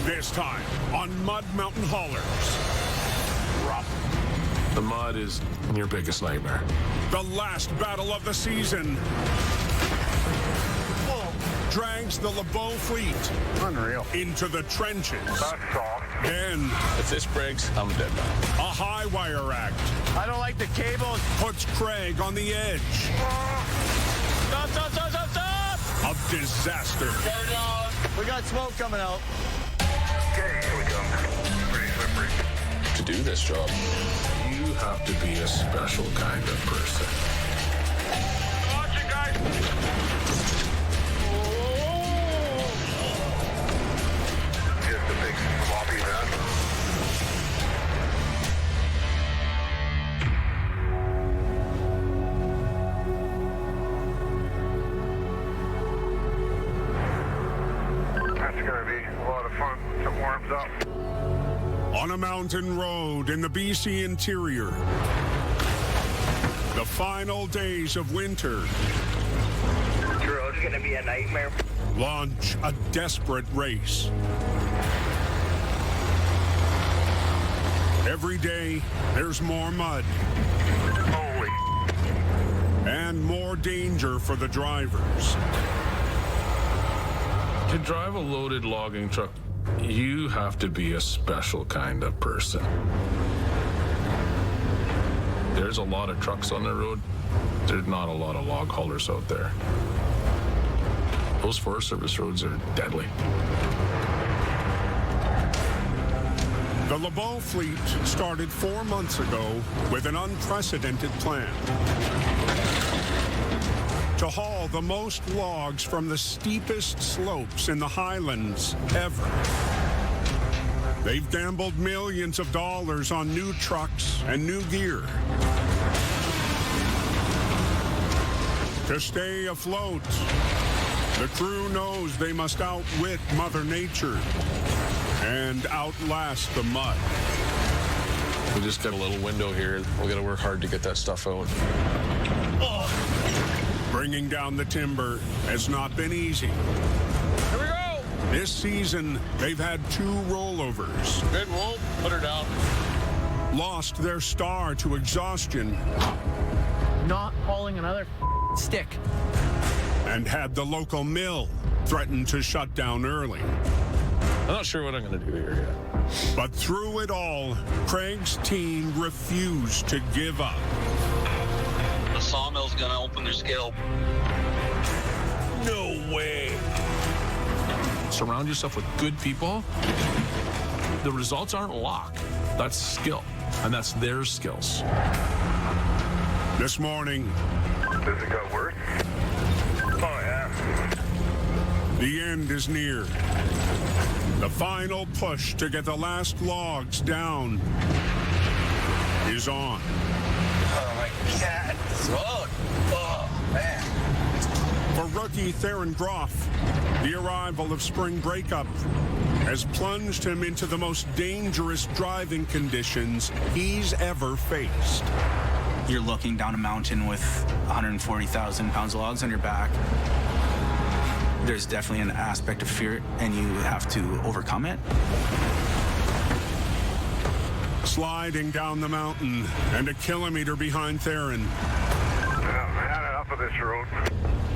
This time on Mud Mountain Haulers. The mud is your biggest nightmare. The last battle of the season drags the LeBeau fleet Unreal. into the trenches. That's soft. Then If this breaks, I'm dead man. a high wire act I don't like the cables. puts Craig on the edge Stop, stop, stop, stop, stop! of disaster. We got smoke coming out. Okay, here we go. Pretty slippery. To do this job, you have to be a special kind of person. Watch it, guys. Just a big sloppy mess. That's gonna be a lot of fun. It warms up. On a mountain road in the BC interior, the final days of winter It's gonna be a nightmare. launch a desperate race. Every day, there's more mud Holy. and more danger for the drivers. To drive a loaded logging truck, you have to be a special kind of person. There's a lot of trucks on the road. There's not a lot of log haulers out there. Those Forest Service roads are deadly. The LeBeau fleet started 4 months ago with an unprecedented plan to haul the most logs from the steepest slopes in the Highlands ever. They've gambled millions of dollars on new trucks and new gear to stay afloat. The crew knows they must outwit Mother Nature and outlast the mud. We just got a little window here. We got to work hard to get that stuff out. Bringing down the timber has not been easy. Here we go. This season, they've had 2 rollovers, Good, whoa, put her down. lost their star to exhaustion, Not hauling another stick. and had the local mill threaten to shut down early. I'm not sure what I'm going to do here yet. But through it all, Craig's team refused to give up. The sawmill's gonna open their scale. No way. Surround yourself with good people. The results aren't luck. That's skill, and that's their skills. This morning, Does it got worse? Oh, yeah. the end is near. The final push to get the last logs down is on. Oh my God. Road. Oh man. For rookie Theron Groff, the arrival of spring breakup has plunged him into the most dangerous driving conditions he's ever faced. You're looking down a mountain with 140,000 pounds of logs on your back. There's definitely an aspect of fear, and you have to overcome it. Sliding down the mountain and a kilometer behind Theron, I've had enough of this road.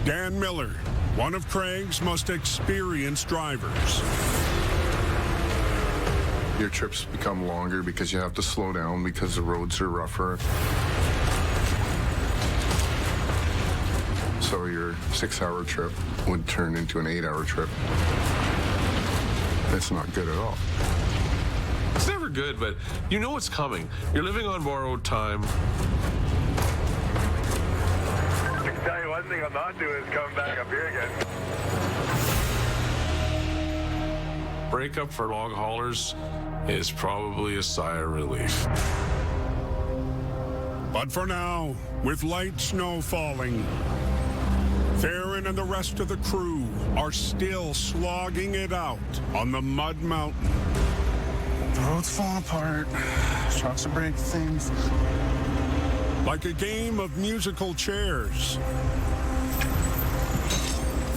Dan Miller, one of Craig's most experienced drivers. Your trips become longer because you have to slow down because the roads are rougher. So your 6-hour trip would turn into an 8-hour trip. That's not good at all. It's never good, but you know what's coming. You're living on borrowed time. I can tell you one thing I'm not doing is coming back up here again. Breakup for log haulers is probably a sigh of relief. But for now, with light snow falling, Theron and the rest of the crew are still slogging it out on the Mud Mountain. The road's falling apart. Trucks are breaking things. Like a game of musical chairs,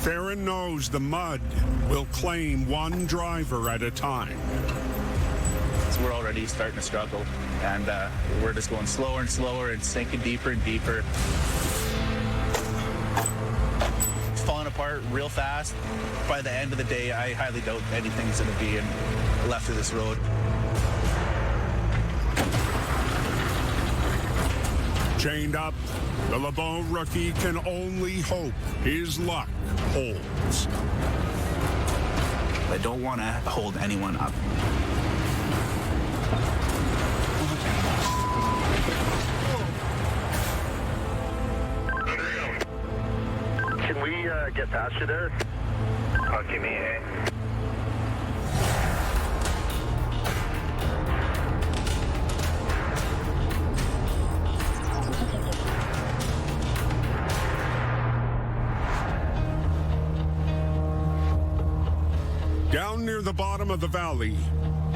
Theron knows the mud will claim one driver at a time. So we're already starting to struggle, and we're just going slower and slower and sinking deeper and deeper. It's falling apart real fast. By the end of the day, I highly doubt anything's going to be left of this road. Chained up, the LeBeau rookie can only hope his luck holds. I don't want to hold anyone up. Can we get past you there? Oh, give me a... Down near the bottom of the valley,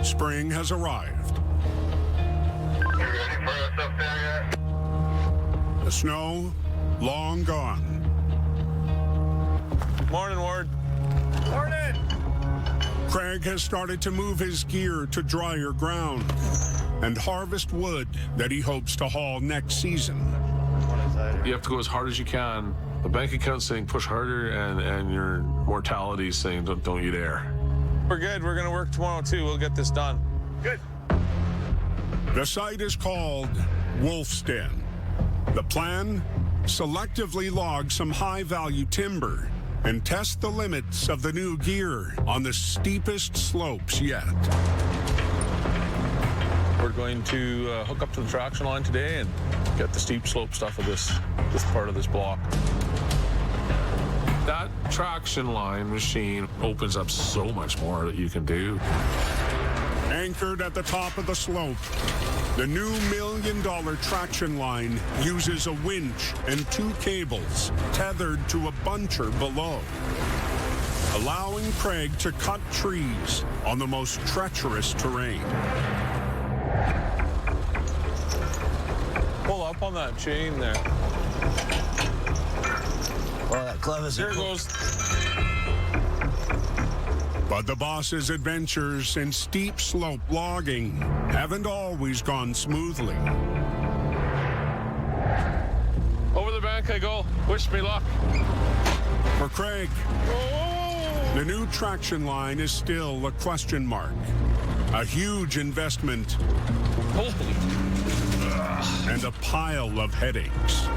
spring has arrived. You ready for us up there yet? The snow, long gone. Morning, Ward. Morning! Craig has started to move his gear to drier ground and harvest wood that he hopes to haul next season. You have to go as hard as you can. The bank account's saying push harder, and your mortality is saying don't you dare. We're good. We're going to work tomorrow, too. We'll get this done. Good. The site is called Wolf's Den. The plan? Selectively log some high-value timber and test the limits of the new gear on the steepest slopes yet. We're going to hook up to the traction line today and get the steep slope stuff of this part of this block. That traction line machine opens up so much more that you can do. Anchored at the top of the slope, the new $1 million traction line uses a winch and 2 cables tethered to a buncher below, allowing Craig to cut trees on the most treacherous terrain. Pull up on that chain there. Well, that glove is Here it goes. But the boss's adventures in steep slope logging haven't always gone smoothly. Over the bank I go. Wish me luck. For Craig, the new traction line is still a question mark. A huge investment Holy. and a pile of headaches.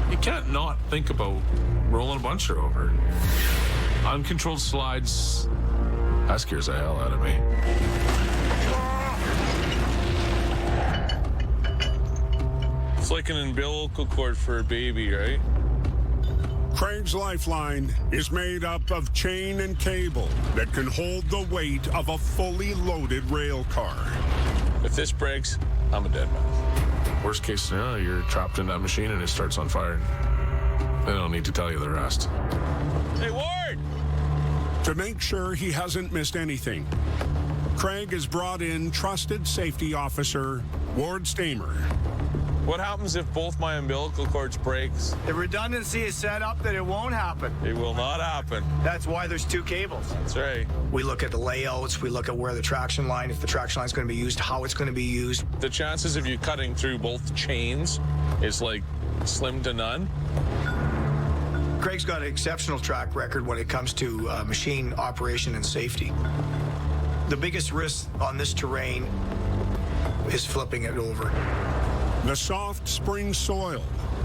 You can't not think about rolling a buncher over. Uncontrolled slides, that scares the hell out of me. It's like an umbilical cord for a baby, right? Craig's lifeline is made up of chain and cable that can hold the weight of a fully loaded rail car. If this breaks, I'm a dead man. Worst case scenario, you're trapped in that machine and it starts on fire. I don't need to tell you the rest. Hey, Ward! To make sure he hasn't missed anything, Craig has brought in trusted safety officer Ward Stamer. What happens if both my umbilical cords breaks? The redundancy is set up that it won't happen. It will not happen. That's why there's 2 cables. That's right. We look at the layouts, we look at where the traction line, if the traction line is going to be used, how it's going to be used. The chances of you cutting through both chains is like slim to none. Craig's got an exceptional track record when it comes to machine operation and safety. The biggest risk on this terrain is flipping it over. The soft spring soil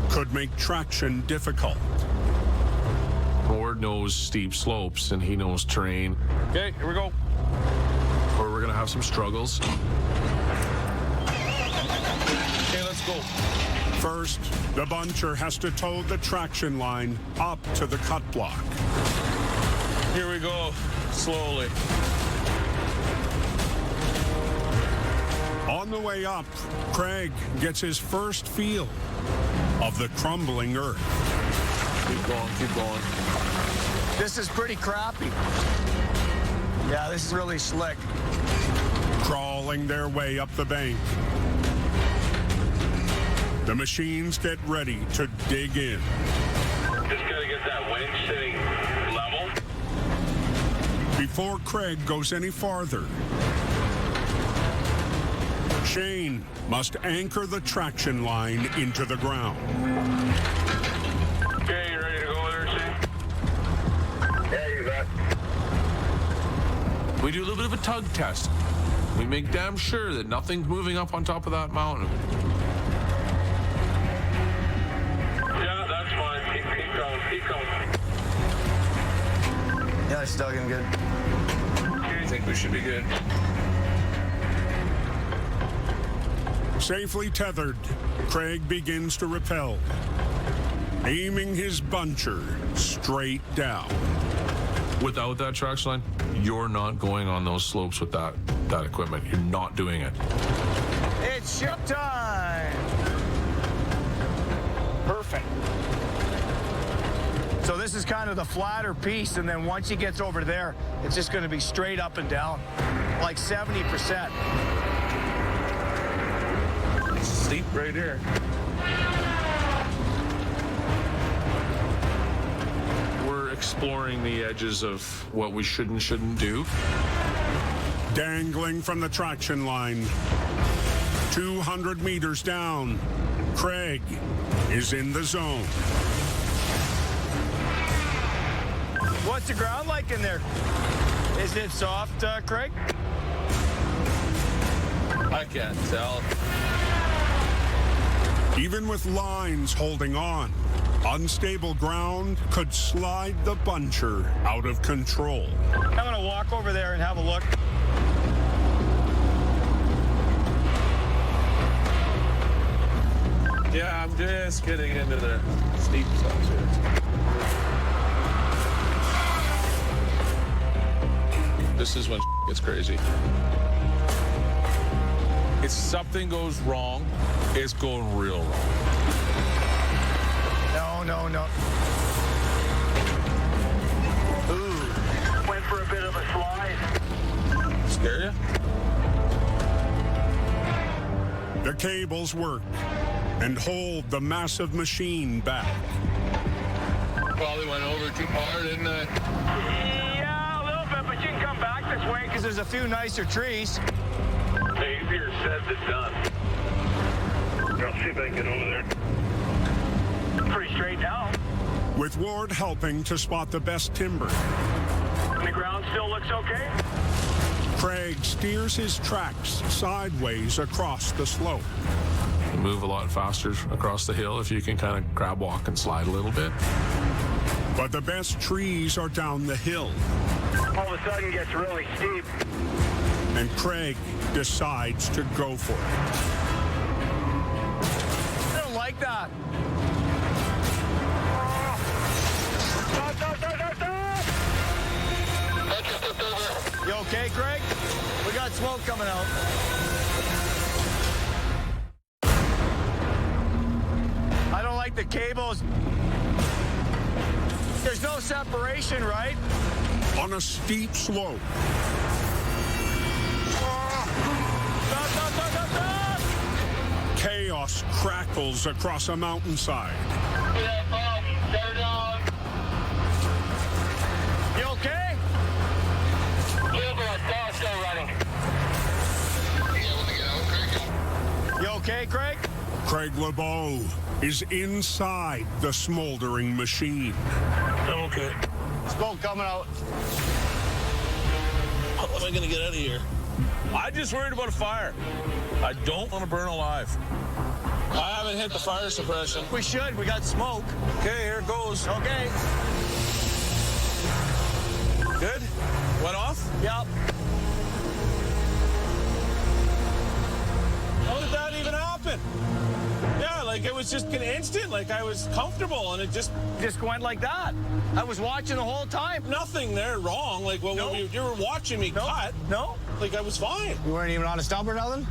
could make traction difficult. Ward knows steep slopes and he knows terrain. Okay, here we go. Or we're gonna have some struggles. Okay, let's go. First, the buncher has to tow the traction line up to the cut block. Here we go, slowly. On the way up, Craig gets his first feel of the crumbling earth. Keep going, keep going. This is pretty crappy. Yeah, this is really slick. Crawling their way up the bank. The machines get ready to dig in. Just got to get that winch sitting level. Before Craig goes any farther, Shane must anchor the traction line into the ground. Okay, you ready to go there, Shane? Yeah, you bet. We do a little bit of a tug test. We make damn sure that nothing's moving up on top of that mountain. Yeah, that's fine. Keep going, keep going. Yeah, it's dug in good. I think we should be good. Safely tethered, Craig begins to rappel, aiming his buncher straight down. Without that traction line, you're not going on those slopes with that equipment. You're not doing it. It's showtime. Perfect. So this is kind of the flatter piece, and then once he gets over there, it's just going to be straight up and down, like 70%. It's steep right here. We're exploring the edges of what we should and shouldn't do. Dangling from the traction line, 200 meters down, Craig is in the zone. What's the ground like in there? Is it soft, Craig? I can't tell. Even with lines holding on, unstable ground could slide the buncher out of control. I'm going to walk over there and have a look. Yeah, I'm just getting into the steep stuff here. This is when gets crazy. If something goes wrong, it's going real wrong. No. Ooh. Went for a bit of a slide. Scare you? The cables work and hold the massive machine back. Probably went over too far, didn't I? Yeah, a little bit, but you can come back this way because there's a few nicer trees. Easier said than done. I'll see if I can get over there. Pretty straight now. With Ward helping to spot the best timber, The ground still looks okay. Craig steers his tracks sideways across the slope. You move a lot faster across the hill if you can kind of grab, walk, and slide a little bit. But the best trees are down the hill, All of a sudden gets really steep. and Craig decides to go for it. I don't like that. Stop. You okay, Craig? We got smoke coming out. I don't like the cables. There's no separation, right? On a steep slope, Stop. chaos crackles across a mountainside. You okay? Still running. You okay, Craig? Craig LeBeau is inside the smoldering machine. I'm okay. Smoke coming out. How am I going to get out of here? I'm just worried about a fire. I don't want to burn alive. I haven't hit the fire suppression. We should. We got smoke. Okay, here it goes. Okay. Good? Went off? Yep. How did that even happen? Yeah, like it was just an instant. Like I was comfortable and it just went like that. I was watching the whole time. nothing there wrong. Like what No. you were watching me cut. No. Like I was fine. You weren't even on a stump or nothing?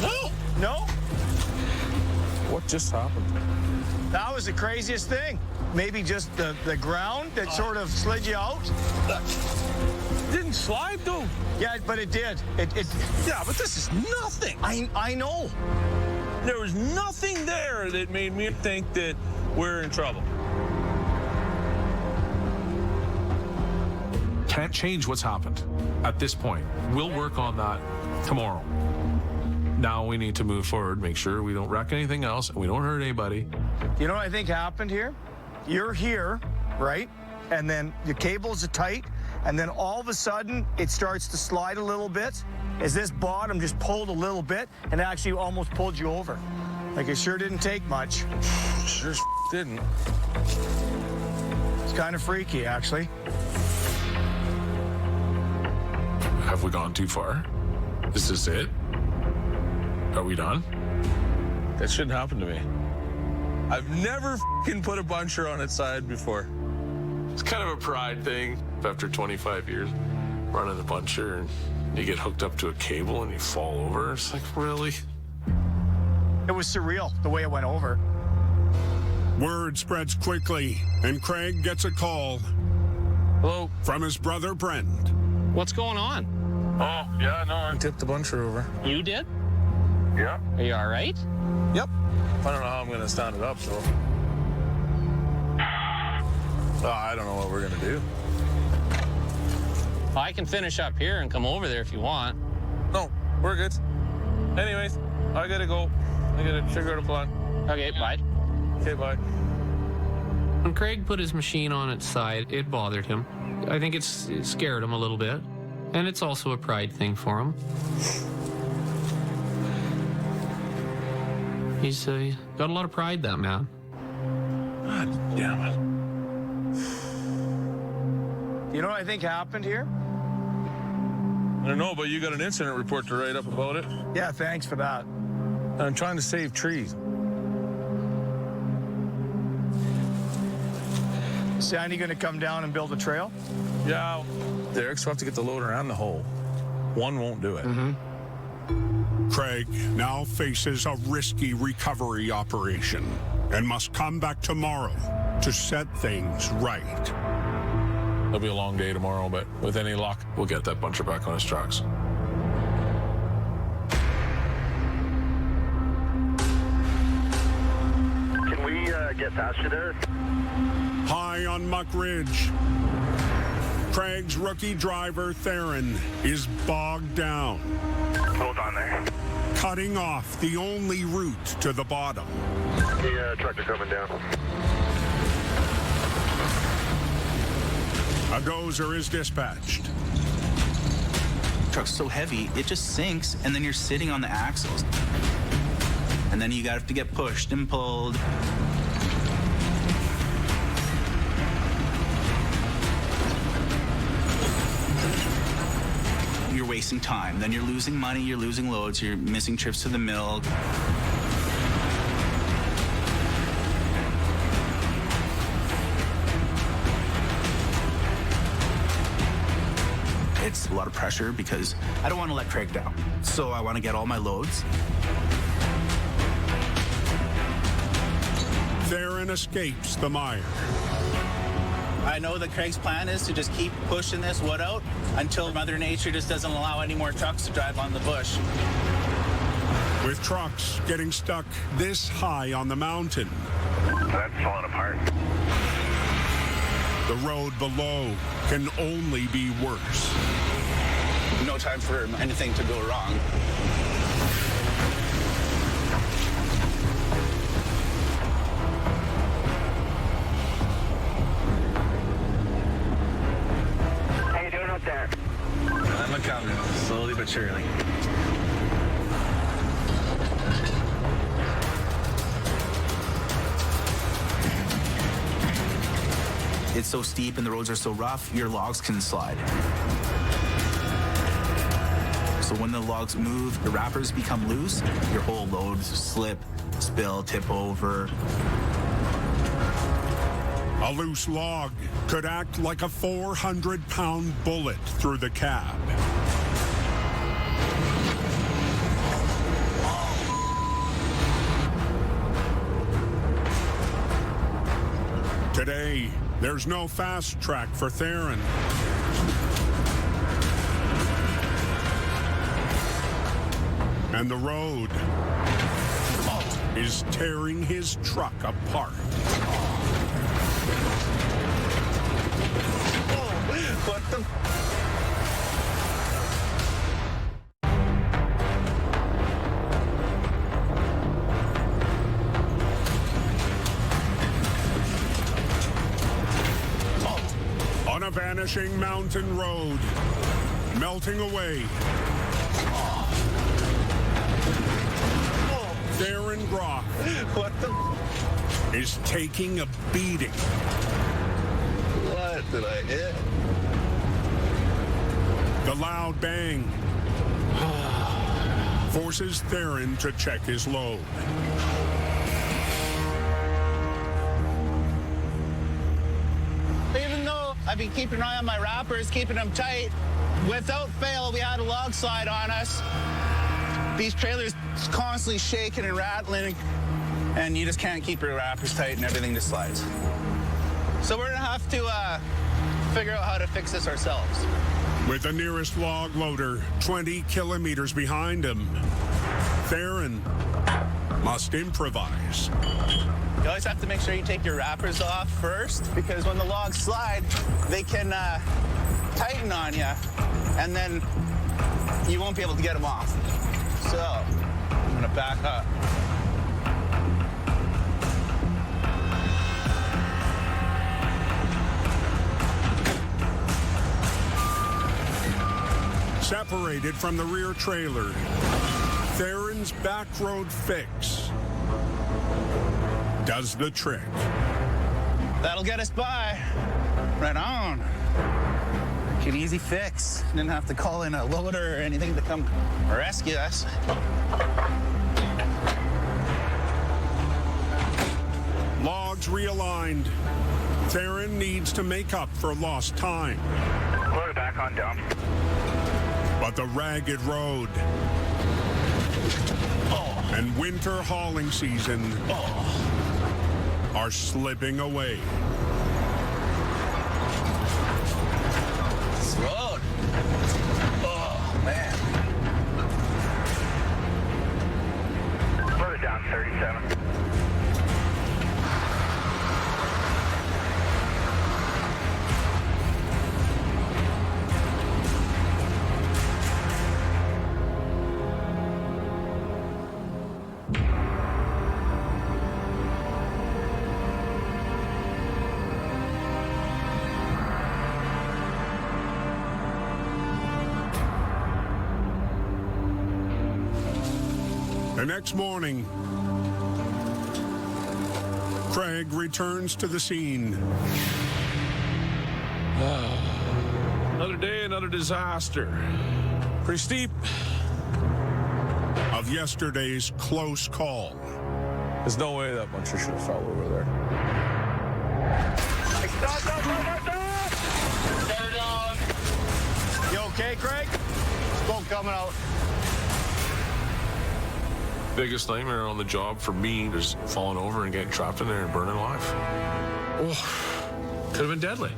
No. No. What just happened? That was the craziest thing. Maybe just the ground that sort of slid you out. Didn't slide though. Yeah, but it did. It Yeah, but this is nothing. I know. There was nothing there that made me think that we're in trouble. Can't change what's happened at this point. We'll work on that tomorrow. Now we need to move forward, make sure we don't wreck anything else, and we don't hurt anybody. You know what I think happened here? You're here, right? And then your cables are tight, and then all of a sudden, it starts to slide a little bit. As this bottom just pulled a little bit, and actually almost pulled you over. Like, it sure didn't take much. Sure didn't. It's kind of freaky, actually. Have we gone too far? Is this it? Are we done? That shouldn't happen to me. I've never put a buncher on its side before. It's kind of a pride thing. After 25 years running the buncher and you get hooked up to a cable and you fall over, it's like, really? It was surreal, the way it went over. Word spreads quickly, and Craig gets a call. Hello? From his brother Brent. What's going on? Oh, yeah, no, I tipped the buncher over. You did? Yeah. Are you all right? Yep. I don't know how I'm going to stand it up, so. I don't know what we're going to do. Well, I can finish up here and come over there if you want. No, we're good. Anyways, I got to go. I got to figure out a plan. Okay, bye. Okay, bye. When Craig put his machine on its side, it bothered him. I think it scared him a little bit. And it's also a pride thing for him. He's got a lot of pride, that man. God damn it. You know what I think happened here? I don't know, but you got an incident report to write up about it. Yeah, thanks for that. I'm trying to save trees. Sandy gonna come down and build a trail? Yeah, Derek's will have to get the loader and the hole. One won't do it. Craig now faces a risky recovery operation and must come back tomorrow to set things right. It'll be a long day tomorrow, but with any luck, we'll get that buncher back on his tracks. Can we get faster there? High on Muck Ridge, Craig's rookie driver, Theron, is bogged down, Hold on there. cutting off the only route to the bottom. The trucker coming down. A dozer is dispatched. The truck's so heavy, it just sinks, and then you're sitting on the axles. And then you have to get pushed and pulled. You're wasting time. Then you're losing money, you're losing loads, you're missing trips to the mill. It's a lot of pressure because I don't want to let Craig down. So I want to get all my loads. Theron escapes the mire. I know that Craig's plan is to just keep pushing this wood out until Mother Nature just doesn't allow any more trucks to drive on the bush. With trucks getting stuck this high on the mountain, That's falling apart. the road below can only be worse. No time for anything to go wrong. How you doing up there? I'm coming, slowly but surely. It's so steep and the roads are so rough, your logs can slide. So when the logs move, the wrappers become loose, your whole load slip, spill, tip over. A loose log could act like a 400-pound bullet through the cab. Today, there's no fast track for Theron. And the road is tearing his truck apart. What the? On a vanishing mountain road, melting away. Darren Groff What the? is taking a beating. What did I hit? The loud bang forces Theron to check his load. Even though I've been keeping an eye on my wrappers, keeping them tight, without fail, we had a log slide on us. These trailers constantly shaking and rattling, and you just can't keep your wrappers tight and everything just slides. So we're gonna have to figure out how to fix this ourselves. With the nearest log loader 20 kilometers behind him, Theron must improvise. You always have to make sure you take your wrappers off first, because when the logs slide, they can tighten on you, and then you won't be able to get them off. So I'm gonna back up. Separated from the rear trailer, Theron's back road fix does the trick. That'll get us by. Right on. An easy fix. Didn't have to call in a loader or anything to come rescue us. Logs realigned. Theron needs to make up for lost time. Loader back on dump. But the ragged road and winter hauling season are slipping away. This road. Oh, man. Loader down 37. The next morning, Craig returns to the scene. Another day, another disaster. Pretty steep. Of yesterday's close call. There's no way that buncher should have fell over there. You okay, Craig? Smoke coming out. Biggest nightmare on the job for me is falling over and getting trapped in there and burning alive. Oh, could have been deadly.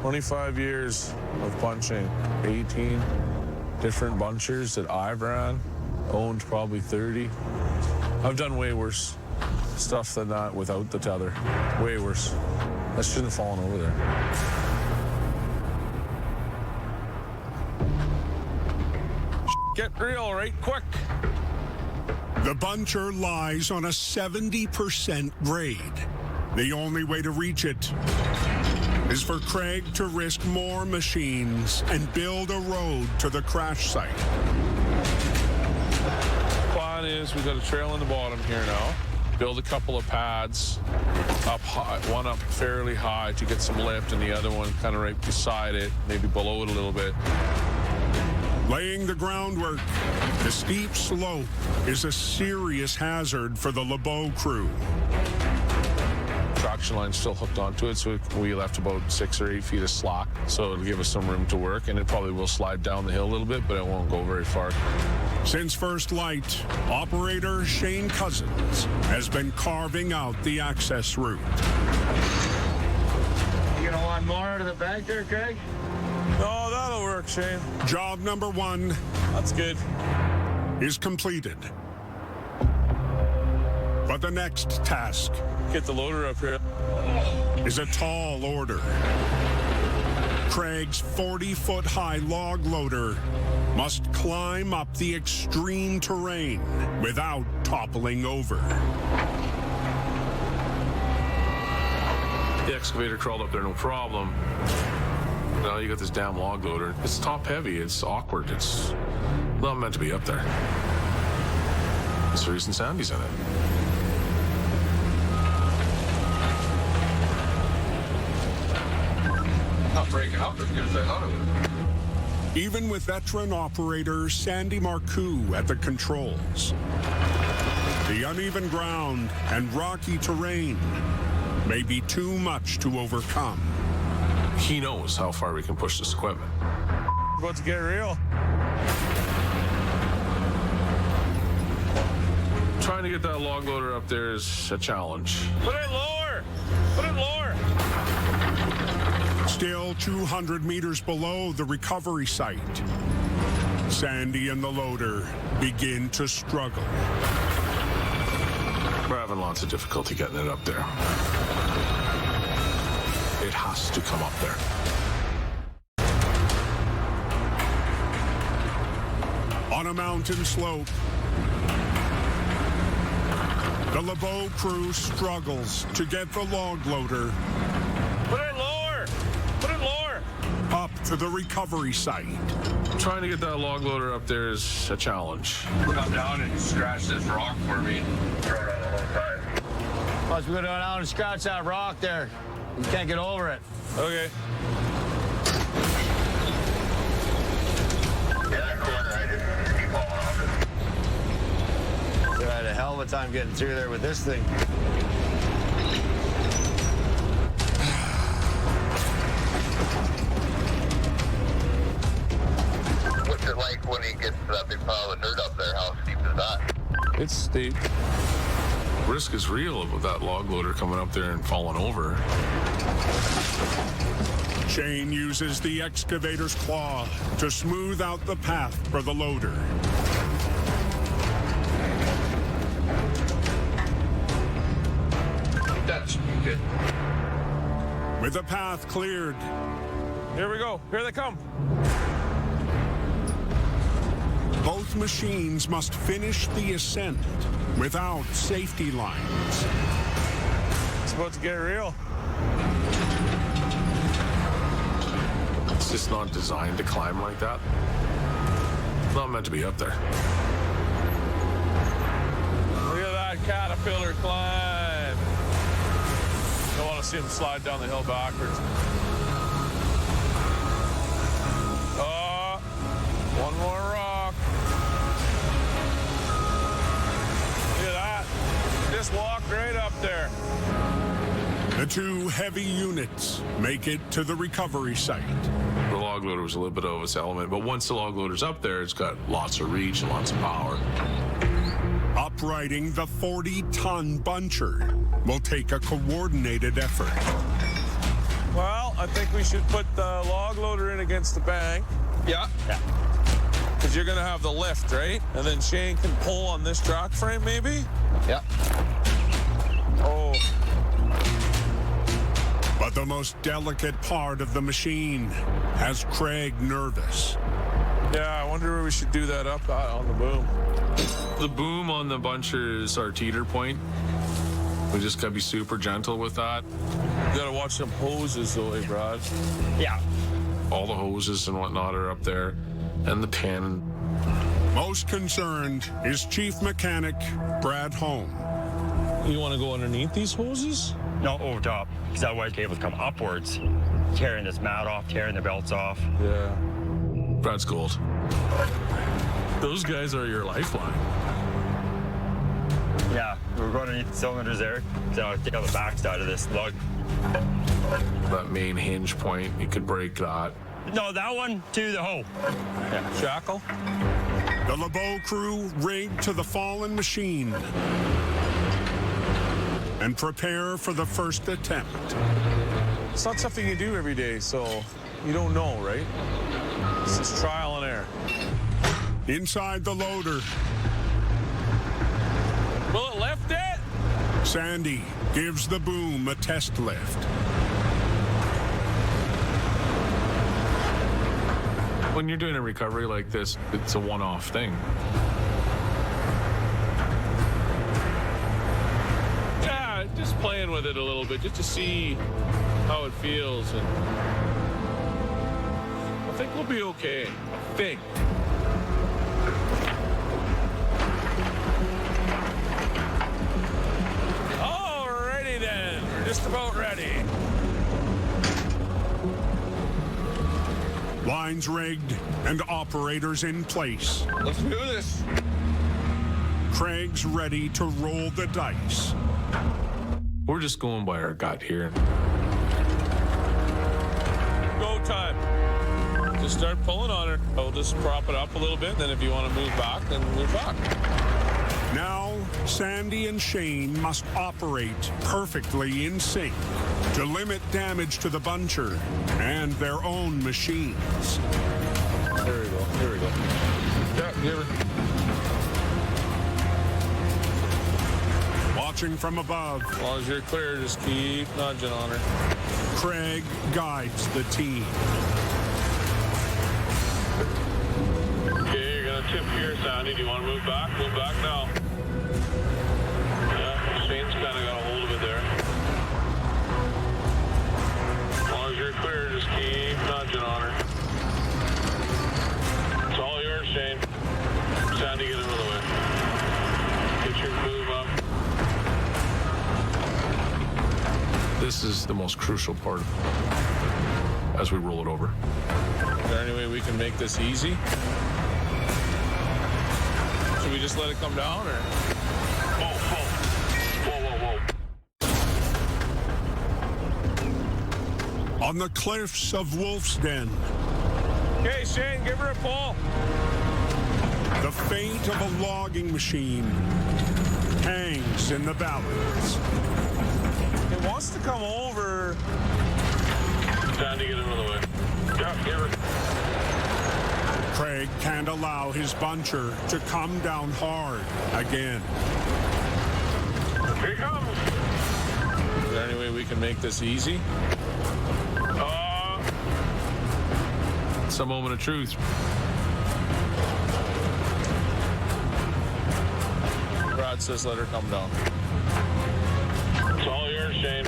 "25 years of bunching, 18 different bunchers that I've ran, owned probably 30. I've done way worse stuff than that without the tether. Way worse. I shouldn't have fallen over there. Get real, right quick. The buncher lies on a 70% grade. The only way to reach it is for Craig to risk more machines and build a road to the crash site. Plan is we've got a trail in the bottom here now. Build a couple of pads up high, one up fairly high to get some lift, and the other one kind of right beside it, maybe below it a little bit. Laying the groundwork, the steep slope is a serious hazard for the LeBeau crew. Traction line's still hooked onto it, so we left about 6 or 8 feet of slack, so it'll give us some room to work, and it probably will slide down the hill a little bit, but it won't go very far. Since first light, operator Shane Cousins has been carving out the access route. You gonna want more out of the back there, Craig? No, that'll work, Shane. Job number 1 That's good. is completed. But the next task Get the loader up here. is a tall order. Craig's 40-foot-high log loader must climb up the extreme terrain without toppling over. The excavator crawled up there, no problem. Now you got this damn log loader. It's top heavy. It's awkward. It's not meant to be up there. That's the reason Sandy's in it. Not breaking up as good as I thought it would. Even with veteran operator Sandy Marcoux at the controls, the uneven ground and rocky terrain may be too much to overcome. He knows how far we can push this equipment. About to get real. Trying to get that log loader up there is a challenge. Put it lower. Put it lower. Still 200 meters below the recovery site, Sandy and the loader begin to struggle. We're having lots of difficulty getting it up there. It has to come up there. On a mountain slope, the LeBeau crew struggles to get the log loader Put it lower. Put it lower. up to the recovery site. Trying to get that log loader up there is a challenge. Come down and scratch this rock for me. Throw it on the whole side. Plus, we're going down and scratch that rock there. You can't get over it. Okay. Yeah, that corner, I just keep falling off it. I had a hell of a time getting through there with this thing. What's it like when he gets to that big pile of dirt up there? How steep is that? It's steep. Risk is real with that log loader coming up there and falling over. Shane uses the excavator's claw to smooth out the path for the loader. That's good. With the path cleared, Here we go. Here they come. both machines must finish the ascent without safety lines. It's about to get real. It's just not designed to climb like that. It's not meant to be up there. Look at that caterpillar climb. Don't want to see him slide down the hill backwards. One more rock. Look at that. Just walked right up there. The two heavy units make it to the recovery site. The log loader was a little bit of its element, but once the log loader's up there, it's got lots of reach and lots of power. Uprighting the 40-ton buncher will take a coordinated effort. Well, I think we should put the log loader in against the bank. Yeah. Because you're going to have the lift, right? And then Shane can pull on this track frame, maybe? Yeah. Oh. But the most delicate part of the machine has Craig nervous. Yeah, I wonder where we should do that up on the boom. The boom on the buncher is our teeter point. We just got to be super gentle with that. You got to watch some hoses, though, eh, Brad? Yeah. All the hoses and whatnot are up there, and the pin. Most concerned is Chief Mechanic Brad Holm. You want to go underneath these hoses? No, over top, because otherwise cables come upwards, tearing this mat off, tearing the belts off. Yeah. Brad's gold. Those guys are your lifeline. Yeah, we're going underneath the cylinders there, so I'll take out the backside of this lug. That main hinge point, you could break that. No, that one to the hoe. Yeah. Shackle? The LeBeau crew rig to the fallen machine and prepare for the first attempt. It's not something you do every day, so you don't know, right? It's just trial and error. Inside the loader, Will it lift it? Sandy gives the boom a test lift. When you're doing a recovery like this, it's a one-off thing. Yeah, just playing with it a little bit, just to see how it feels. And I think we'll be okay. I think. Alrighty then, we're just about ready. Lines rigged and operators in place. Let's do this. Craig's ready to roll the dice. We're just going by our gut here. Go time. Just start pulling on her. I'll just prop it up a little bit, and then if you want to move back, then move back. Now, Sandy and Shane must operate perfectly in sync to limit damage to the buncher and their own machines. There we go. Here we go. Yeah, give her. Watching from above, As long as you're clear, just keep nudging on her. Craig guides the team. Okay, you're gonna tip here, Sandy. Do you want to move back? Move back now. Yeah, Shane's kind of got a hold of it there. As long as you're clear, just keep nudging on her. It's all yours, Shane. Sandy, get out of the way. Get your move up. This is the most crucial part as we roll it over. Is there any way we can make this easy? Should we just let it come down, or? Whoa, whoa. Whoa, whoa, whoa. On the cliffs of Wolf's Den, Okay, Shane, give her a pull. the fate of a logging machine hangs in the balance. It wants to come over. Sandy, get another way. Yeah, give her. Craig can't allow his buncher to come down hard again. Here he comes. Is there any way we can make this easy? It's a moment of truth. Rod says let her come down. It's all yours, Shane.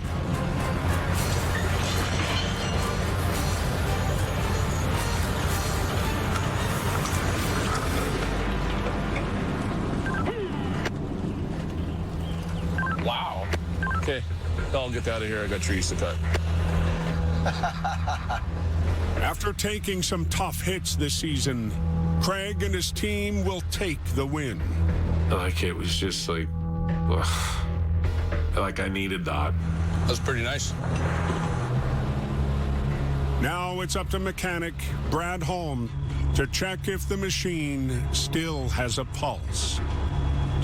Wow. Okay, I'll get out of here. I got trees to cut. After taking some tough hits this season, Craig and his team will take the win. Like, it was just like, ugh. Like I needed that. That was pretty nice. Now it's up to mechanic Brad Holm to check if the machine still has a pulse.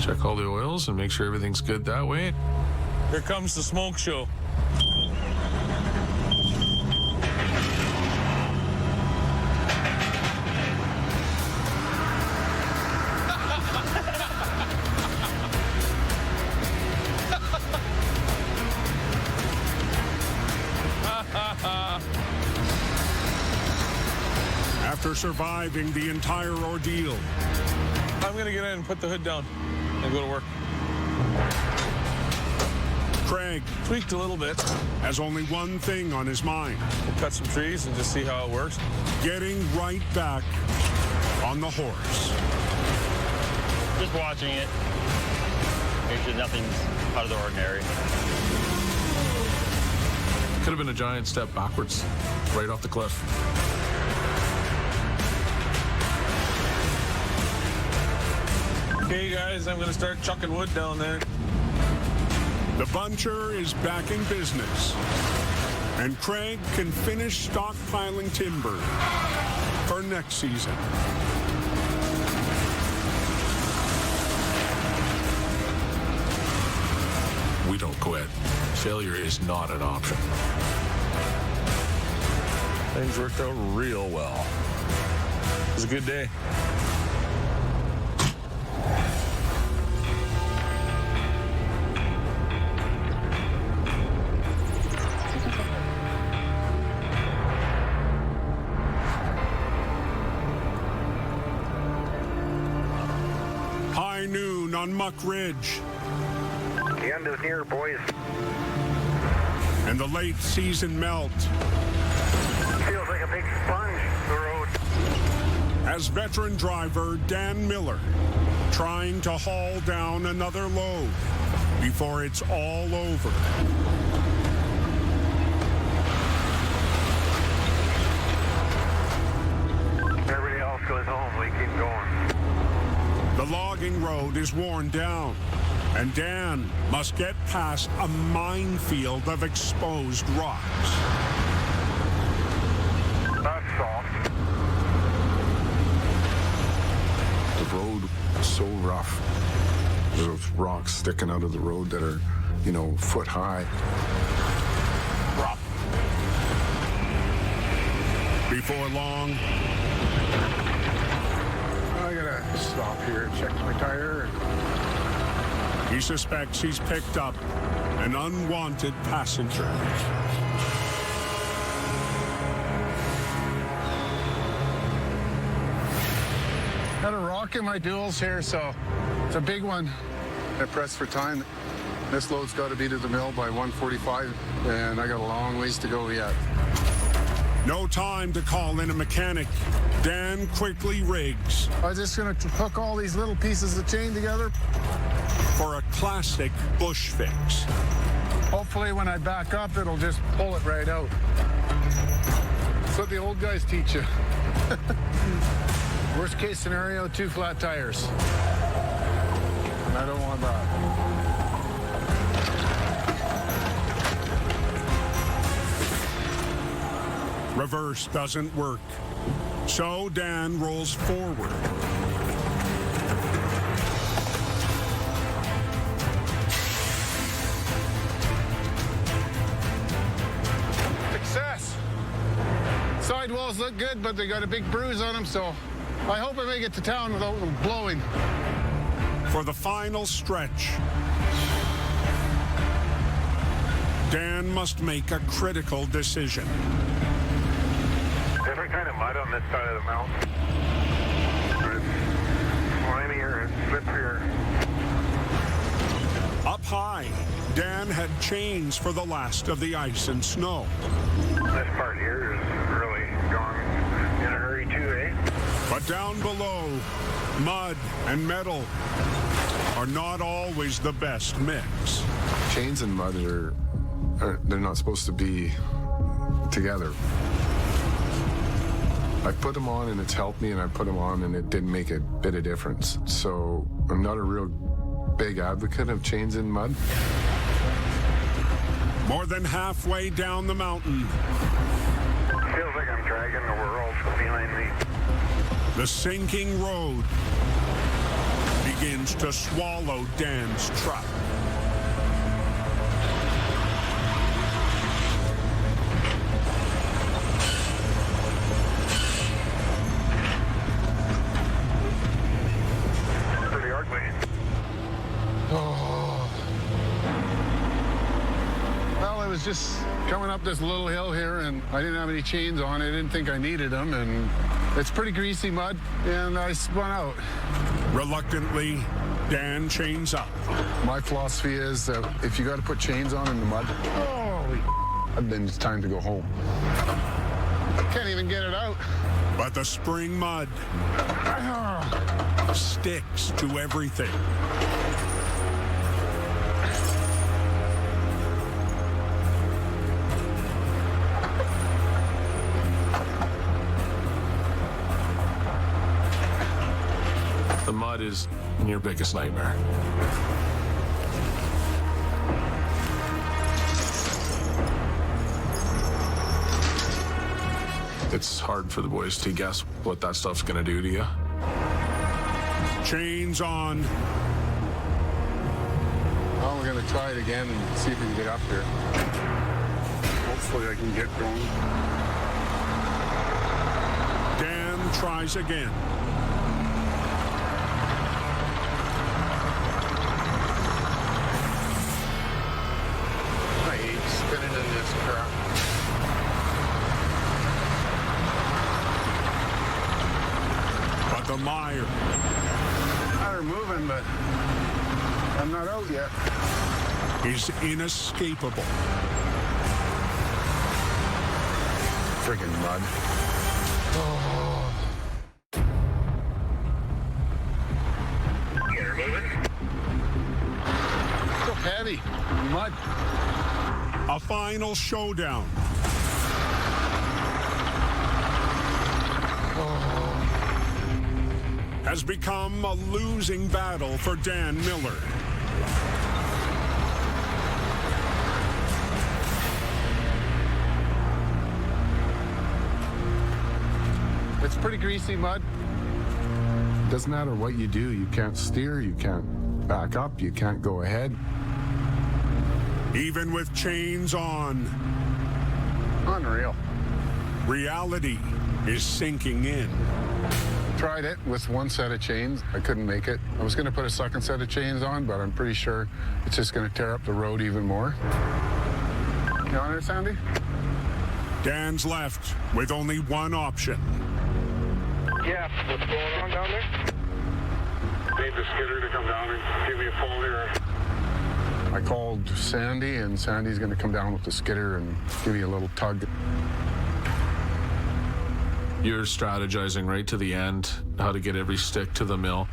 Check all the oils and make sure everything's good that way. Here comes the smoke show. After surviving the entire ordeal, I'm going to get in and put the hood down and go to work. Craig Tweaked a little bit. has only one thing on his mind: We'll cut some trees and just see how it works. getting right back on the horse. Just watching it. Make sure nothing's out of the ordinary. Could have been a giant step backwards, right off the cliff. Okay, guys, I'm going to start chucking wood down there. The buncher is back in business, and Craig can finish stockpiling timber for next season. We don't quit. Failure is not an option. Things worked out real well. It was a good day. on Muck Ridge. The end is near, boys. And the late season melt. Feels like a big sponge, the road. As veteran driver Dan Miller trying to haul down another load before it's all over. Everybody else goes home, we keep going. The logging road is worn down, and Dan must get past a minefield of exposed rocks. That's soft. The road is so rough. There's rocks sticking out of the road that are, foot high. Rough. Before long, I gotta stop here and check my tire. he suspects he's picked up an unwanted passenger. Got a rock in my duals here, so it's a big one. I pressed for time. This load's got to be to the mill by 1:45, and I got a long ways to go yet. No time to call in a mechanic. Dan quickly rigs I'm just going to hook all these little pieces of chain together for a classic bush fix. Hopefully when I back up, it'll just pull it right out. That's what the old guys teach you. Worst case scenario, 2 flat tires. And I don't want that. Reverse doesn't work, so Dan rolls forward. Success! Sidewalls look good, but they got a big bruise on them, so I hope I make it to town without them blowing. For the final stretch, Dan must make a critical decision. Different kind of mud on this side of the mountain. It's slimier, it's slippier. Up high, Dan had chains for the last of the ice and snow. This part here is really gone in a hurry too, eh? But down below, mud and metal are not always the best mix. Chains and mud they're not supposed to be together. I put them on and it's helped me, and I put them on and it didn't make a bit of difference. So I'm not a real big advocate of chains and mud. More than halfway down the mountain, Feels like I'm dragging the world behind me. the sinking road begins to swallow Dan's truck. Pretty ugly. Well, I was just coming up this little hill here, and I didn't have any chains on. I didn't think I needed them, and it's pretty greasy mud, and I spun out. Reluctantly, Dan chains up. My philosophy is that if you got to put chains on in the mud, then it's time to go home. Can't even get it out. But the spring mud sticks to everything. The mud is your biggest nightmare. It's hard for the boys to guess what that stuff's gonna do to you. Chains on. Well, we're going to try it again and see if we can get up here. Hopefully I can get going. Dan tries again. I hate spinning in this crap. But the mire They're moving, but I'm not out yet. is inescapable. Friggin' mud. Get her moving. So heavy. Mud. A final showdown. Has become a losing battle for Dan Miller. It's pretty greasy mud. Doesn't matter what you do, you can't steer, you can't back up, you can't go ahead. Even with chains on, Unreal. reality is sinking in. Tried it with one set of chains. I couldn't make it. I was going to put a second set of chains on, but I'm pretty sure it's just going to tear up the road even more. You on there, Sandy? Dan's left with only one option. Yeah, what's going on down there? Need the skidder to come down and give me a pull here. I called Sandy, and Sandy's going to come down with the skidder and give me a little tug. You're strategizing right to the end how to get every stick to the mill.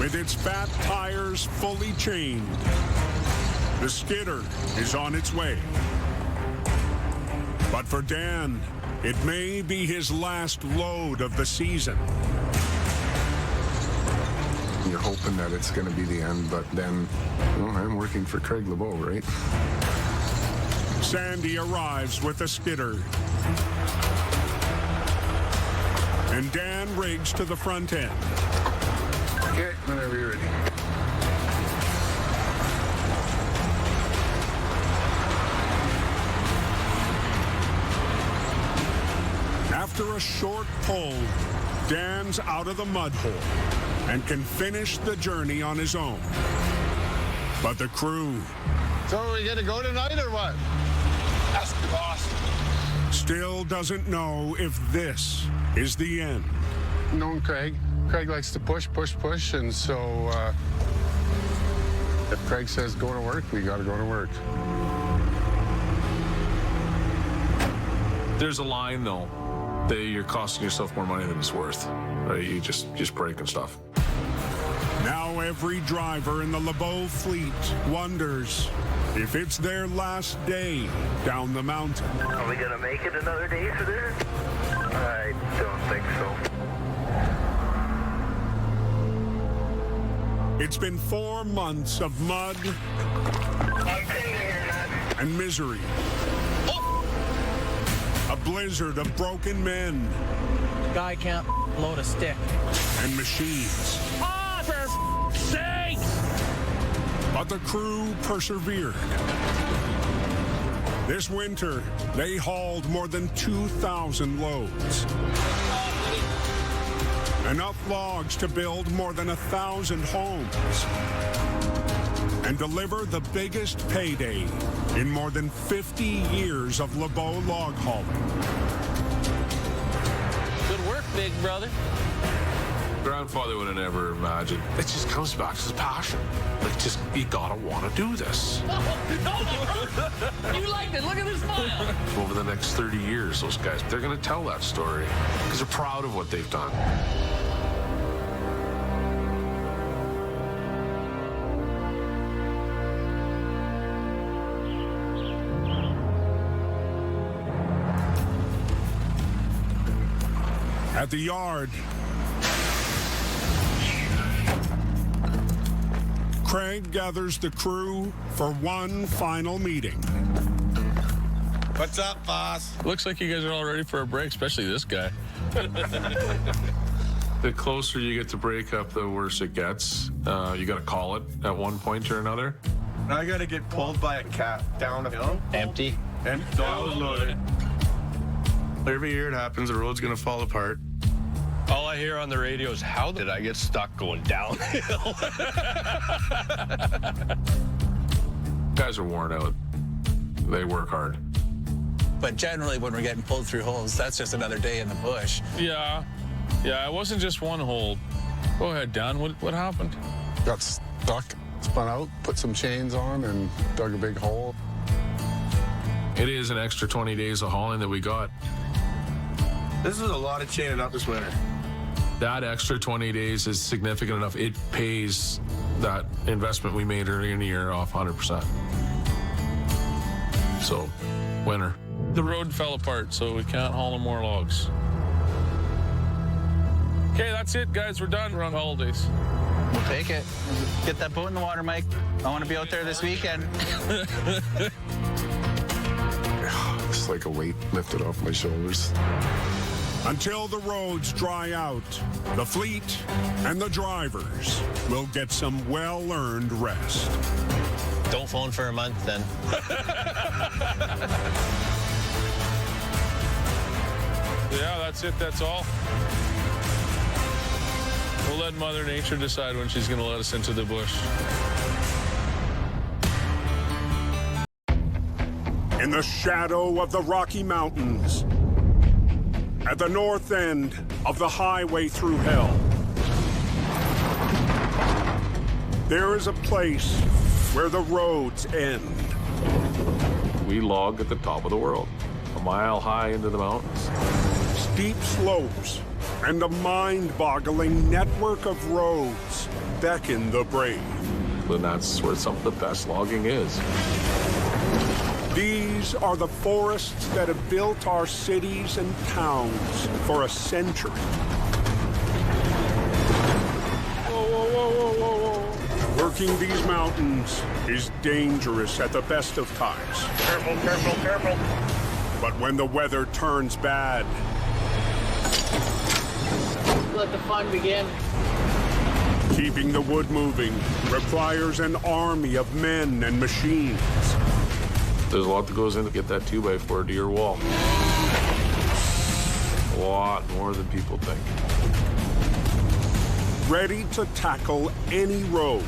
With its fat tires fully chained, the skidder is on its way. But for Dan, it may be his last load of the season. You're hoping that it's going to be the end, but then, well, I'm working for Craig LeBeau, right? Sandy arrives with the skidder. And Dan rigs to the front end. Okay, whenever you're ready. After a short pull, Dan's out of the mud hole and can finish the journey on his own. But the crew... So are we going to go tonight or what? Ask the boss. Still doesn't know if this is the end. Knowing Craig. Craig likes to push, and so if Craig says go to work, we got to go to work. There's a line, though, that you're costing yourself more money than it's worth. Right? You just breaking stuff. Now every driver in the LeBeau fleet wonders if it's their last day down the mountain. Are we gonna make it another day for this? I don't think so. It's been 4 months of mud and misery. A blizzard of broken men. Guy can't load a stick. And machines. Ah, for sakes! But the crew persevered. This winter, they hauled more than 2,000 loads. Enough logs to build more than 1,000 homes. And deliver the biggest payday in more than 50 years of LeBeau log hauling. Good work, big brother. Grandfather would have never imagined. It just comes back to the passion. Like, just, you gotta want to do this. You liked it. Look at this smile. Over the next 30 years, those guys, they're gonna tell that story because they're proud of what they've done. At the yard, Craig gathers the crew for one final meeting. What's up, boss? Looks like you guys are all ready for a break, especially this guy. The closer you get to break up, the worse it gets. You got to call it at one point or another. I gotta get pulled by a cat down a hill. Empty. And dog was loaded. Every year it happens, the road's gonna fall apart. All I hear on the radio is, how did I get stuck going downhill? Guys are worn out. They work hard. But generally, when we're getting pulled through holes, that's just another day in the bush. Yeah, it wasn't just one hole. Go ahead, Dan. What happened? Got stuck, spun out, put some chains on, and dug a big hole. It is an extra 20 days of hauling that we got. This is a lot of chaining up this winter. That extra 20 days is significant enough. It pays that investment we made earlier in the year off 100%. So, winner. The road fell apart, so we can't haul no more logs. Okay, that's it, guys. We're done. We're on holidays. We'll take it. Get that boat in the water, Mike. I want to be out there this weekend. It's like a weight lifted off my shoulders. Until the roads dry out, the fleet and the drivers will get some well-earned rest. Don't phone for a month, then. Yeah, that's it. That's all. We'll let Mother Nature decide when she's going to let us into the bush. In the shadow of the Rocky Mountains, at the north end of the highway through hell, there is a place where the roads end. We log at the top of the world, a mile high into the mountains. Steep slopes and a mind-boggling network of roads beckon the brave. And that's where some of the best logging is. These are the forests that have built our cities and towns for a century. Whoa. Working these mountains is dangerous at the best of times. Careful. But when the weather turns bad, Let the fun begin. keeping the wood moving requires an army of men and machines. There's a lot that goes in to get that 2x4 to your wall. A lot more than people think. Ready to tackle any road,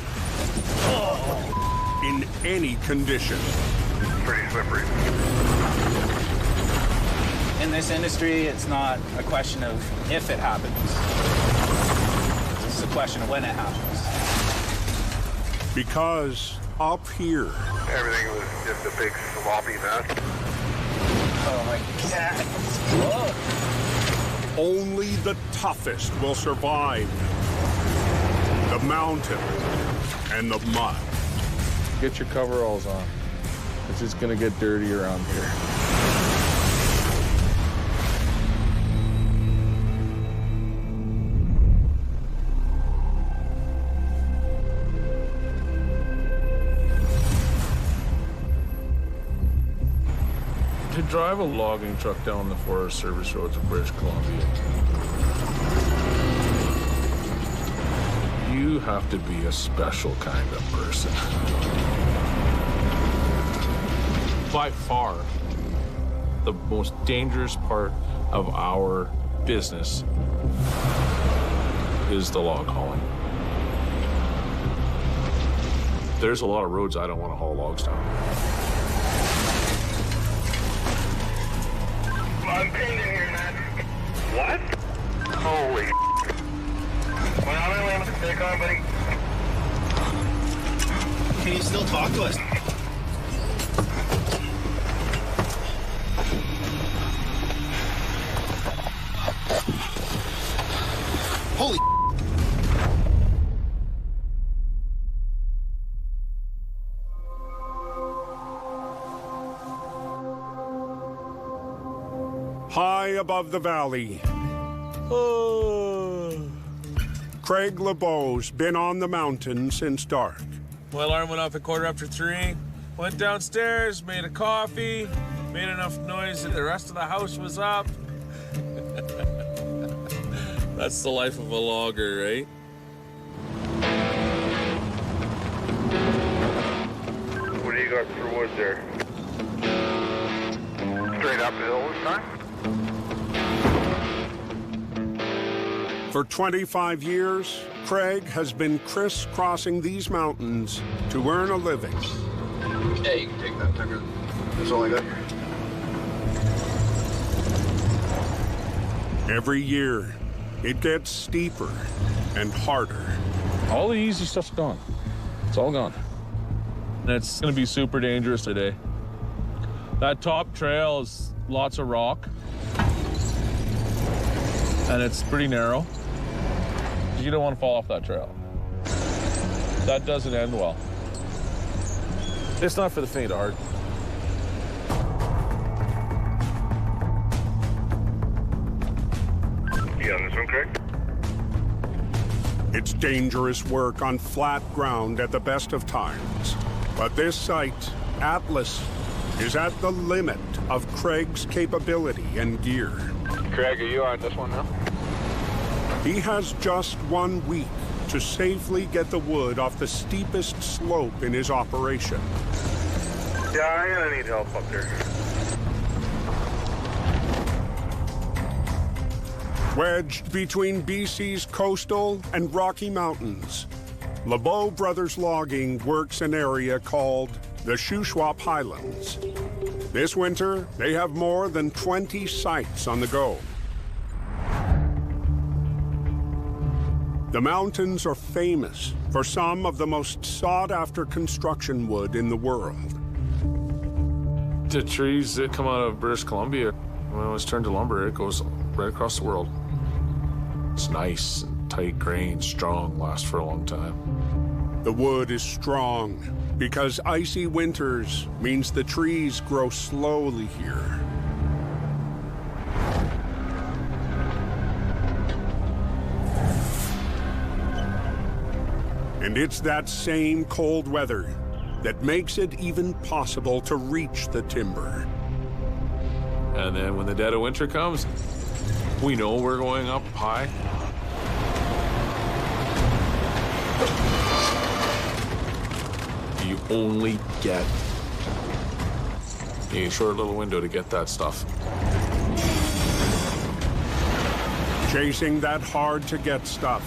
in any condition. Pretty slippery. In this industry, it's not a question of if it happens. It's a question of when it happens. Because up here, Everything was just a big sloppy mess. Oh my God. Whoa. only the toughest will survive the mountain and the mud. Get your coveralls on. It's just going to get dirty around here. To drive a logging truck down the Forest Service roads of British Columbia, you have to be a special kind of person. By far, the most dangerous part of our business is the log hauling. There's a lot of roads I don't want to haul logs down. I'm pinned in here, man. What? Holy. Well, I'm gonna land with the stick on, buddy. Can you still talk to us? Holy. High above the valley, Craig LeBeau's been on the mountain since dark. My alarm went off at 3:15. Went downstairs, made a coffee, made enough noise that the rest of the house was up. That's the life of a logger, right? What do you got for wood there? Straight up the hill this time? For 25 years, Craig has been crisscrossing these mountains to earn a living. Yeah, you can take that, Tucker. That's all I got here. Every year, it gets steeper and harder. All the easy stuff's gone. It's all gone. And it's gonna be super dangerous today. That top trail is lots of rock. And it's pretty narrow. You don't want to fall off that trail. That doesn't end well. It's not for the faint of heart. You on this one, Craig? It's dangerous work on flat ground at the best of times. But this site, Atlas, is at the limit of Craig's capability and gear. Craig, are you on this one now? He has just 1 week to safely get the wood off the steepest slope in his operation. Yeah, I'm gonna need help up there. Wedged between BC's coastal and Rocky Mountains, LeBeau Brothers Logging works an area called the Shuswap Highlands. This winter, they have more than 20 sites on the go. The mountains are famous for some of the most sought-after construction wood in the world. The trees that come out of British Columbia, when it was turned to lumber, it goes right across the world. It's nice and tight grain, strong, lasts for a long time. The wood is strong because icy winters means the trees grow slowly here. And it's that same cold weather that makes it even possible to reach the timber. And then when the dead of winter comes, we know we're going up high. You only get a short little window to get that stuff. Chasing that hard-to-get stuff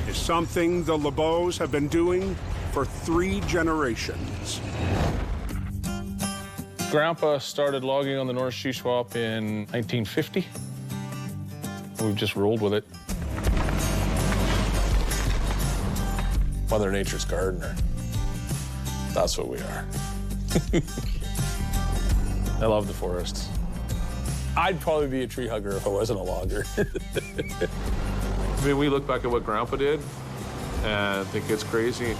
is something the LeBeaus have been doing for 3 generations. Grandpa started logging on the North Shuswap in 1950. We've just rolled with it. Mother Nature's gardener. That's what we are. I love the forests. I'd probably be a tree hugger if I wasn't a logger. I mean, we look back at what Grandpa did and think it's crazy.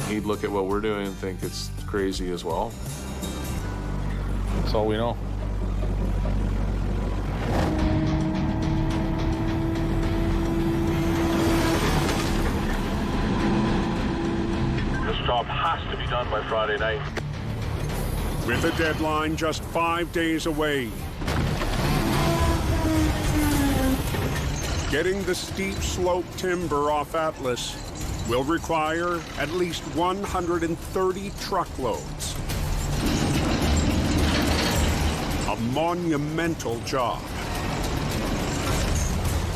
He'd look at what we're doing and think it's crazy as well. That's all we know. This job has to be done by Friday night. With a deadline just 5 days away, getting the steep slope timber off Atlas will require at least 130 truckloads. A monumental job.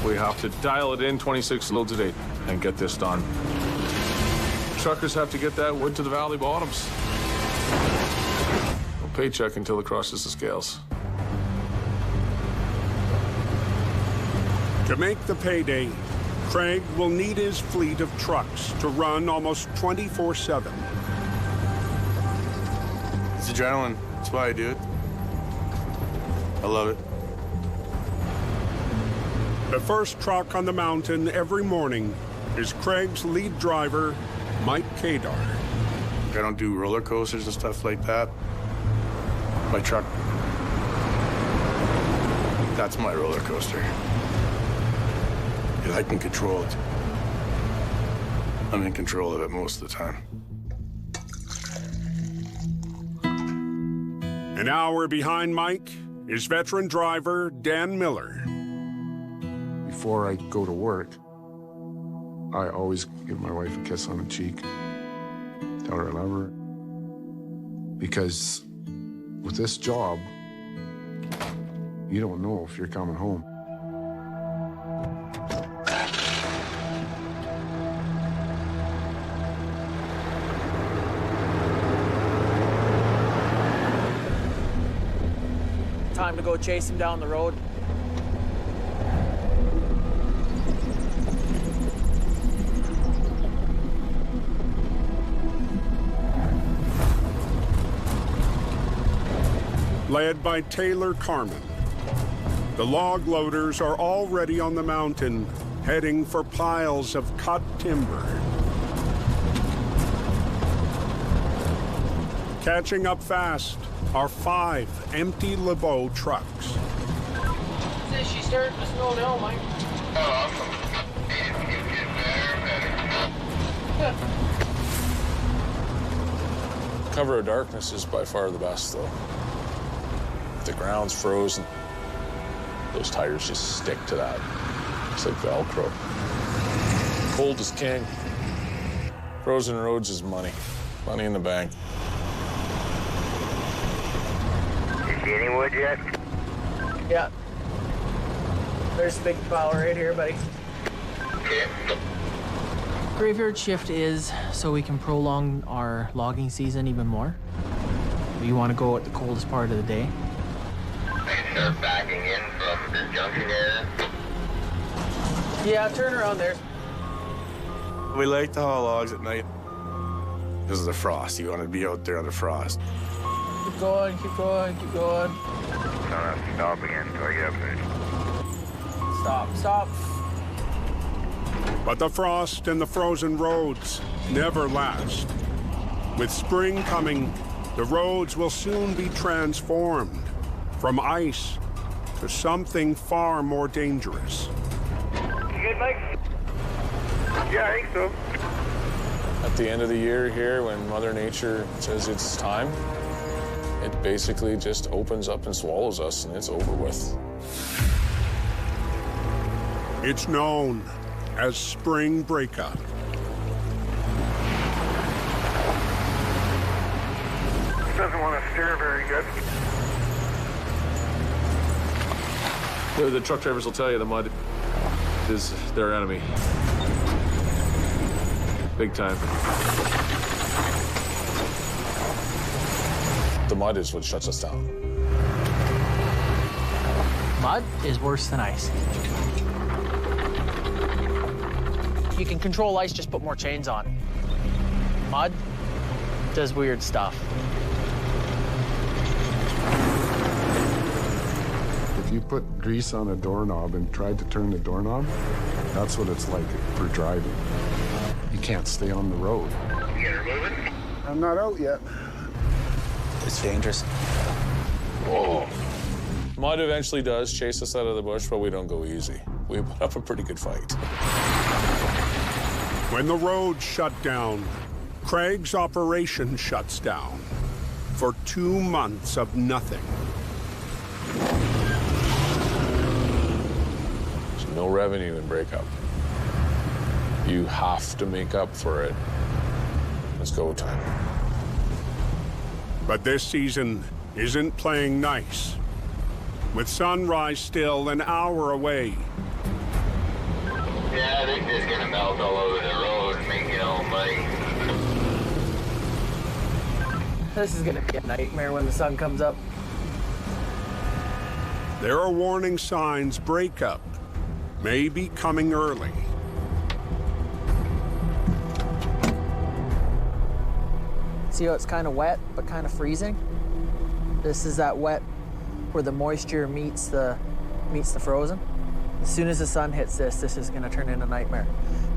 We have to dial it in 26 loads a day and get this done. Truckers have to get that wood to the valley bottoms. No paycheck until it crosses the scales. To make the payday, Craig will need his fleet of trucks to run almost 24/7. It's adrenaline. That's why I do it. I love it. The first truck on the mountain every morning is Craig's lead driver, Mike Kadar. I don't do roller coasters and stuff like that. My truck, that's my roller coaster. I can control it. I'm in control of it most of the time. An hour behind Mike is veteran driver Dan Miller. Before I go to work, I always give my wife a kiss on the cheek, tell her I love her. Because with this job, you don't know if you're coming home. Time to go chase him down the road. led by Taylor Carmen. The log loaders are already on the mountain, heading for piles of cut timber. Catching up fast are 5 empty LeBeau trucks. She's starting to snow now, Mike. Cover of darkness is by far the best, though. If the ground's frozen, those tires just stick to that. It's like Velcro. Cold is king. Frozen roads is money. Money in the bank. You see any wood yet? Yeah. There's a big pile right here, buddy. Okay. Graveyard shift is so we can prolong our logging season even more. You want to go at the coldest part of the day. They're backing in from the junction area. Yeah, turn around there. We like to haul logs at night. This is the frost. You want to be out there on the frost. Keep going, keep going, keep going. Stop again until I get up there. Stop, stop. But the frost and the frozen roads never last. With spring coming, the roads will soon be transformed from ice to something far more dangerous. You good, Mike? Yeah, I think so. At the end of the year here, when Mother Nature says it's time, it basically just opens up and swallows us, and it's over with. It's known as spring breakup. Doesn't want to steer very good. The truck drivers will tell you the mud is their enemy. Big time. The mud is what shuts us down. Mud is worse than ice. You can control ice, just put more chains on. Mud does weird stuff. If you put grease on a doorknob and tried to turn the doorknob, that's what it's like for driving. You can't stay on the road. You get her moving? I'm not out yet. It's dangerous. Whoa. Mud eventually does chase us out of the bush, but we don't go easy. We put up a pretty good fight. When the roads shut down, Craig's operation shuts down for 2 months of nothing. There's no revenue in breakup. You have to make up for it. It's go time. But this season isn't playing nice. With sunrise still an hour away. Yeah, I think this is gonna melt all over the road and make it all muddy. This is gonna be a nightmare when the sun comes up. There are warning signs breakup may be coming early. See how it's kind of wet, but kind of freezing? This is that wet where the moisture meets the frozen. As soon as the sun hits this is gonna turn into a nightmare.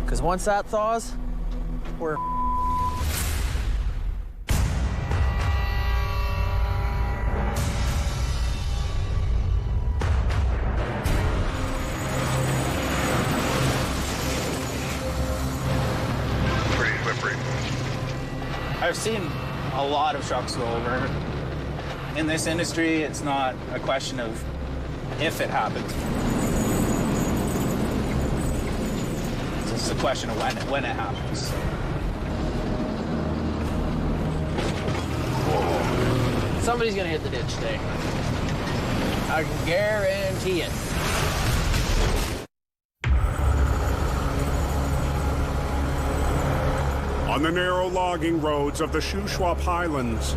Because once that thaws, we're Pretty slippery. I've seen a lot of trucks go over. In this industry, it's not a question of if it happens. It's just a question of when it happens. somebody's gonna hit the ditch today. I can guarantee it. On the narrow logging roads of the Shuswap Highlands,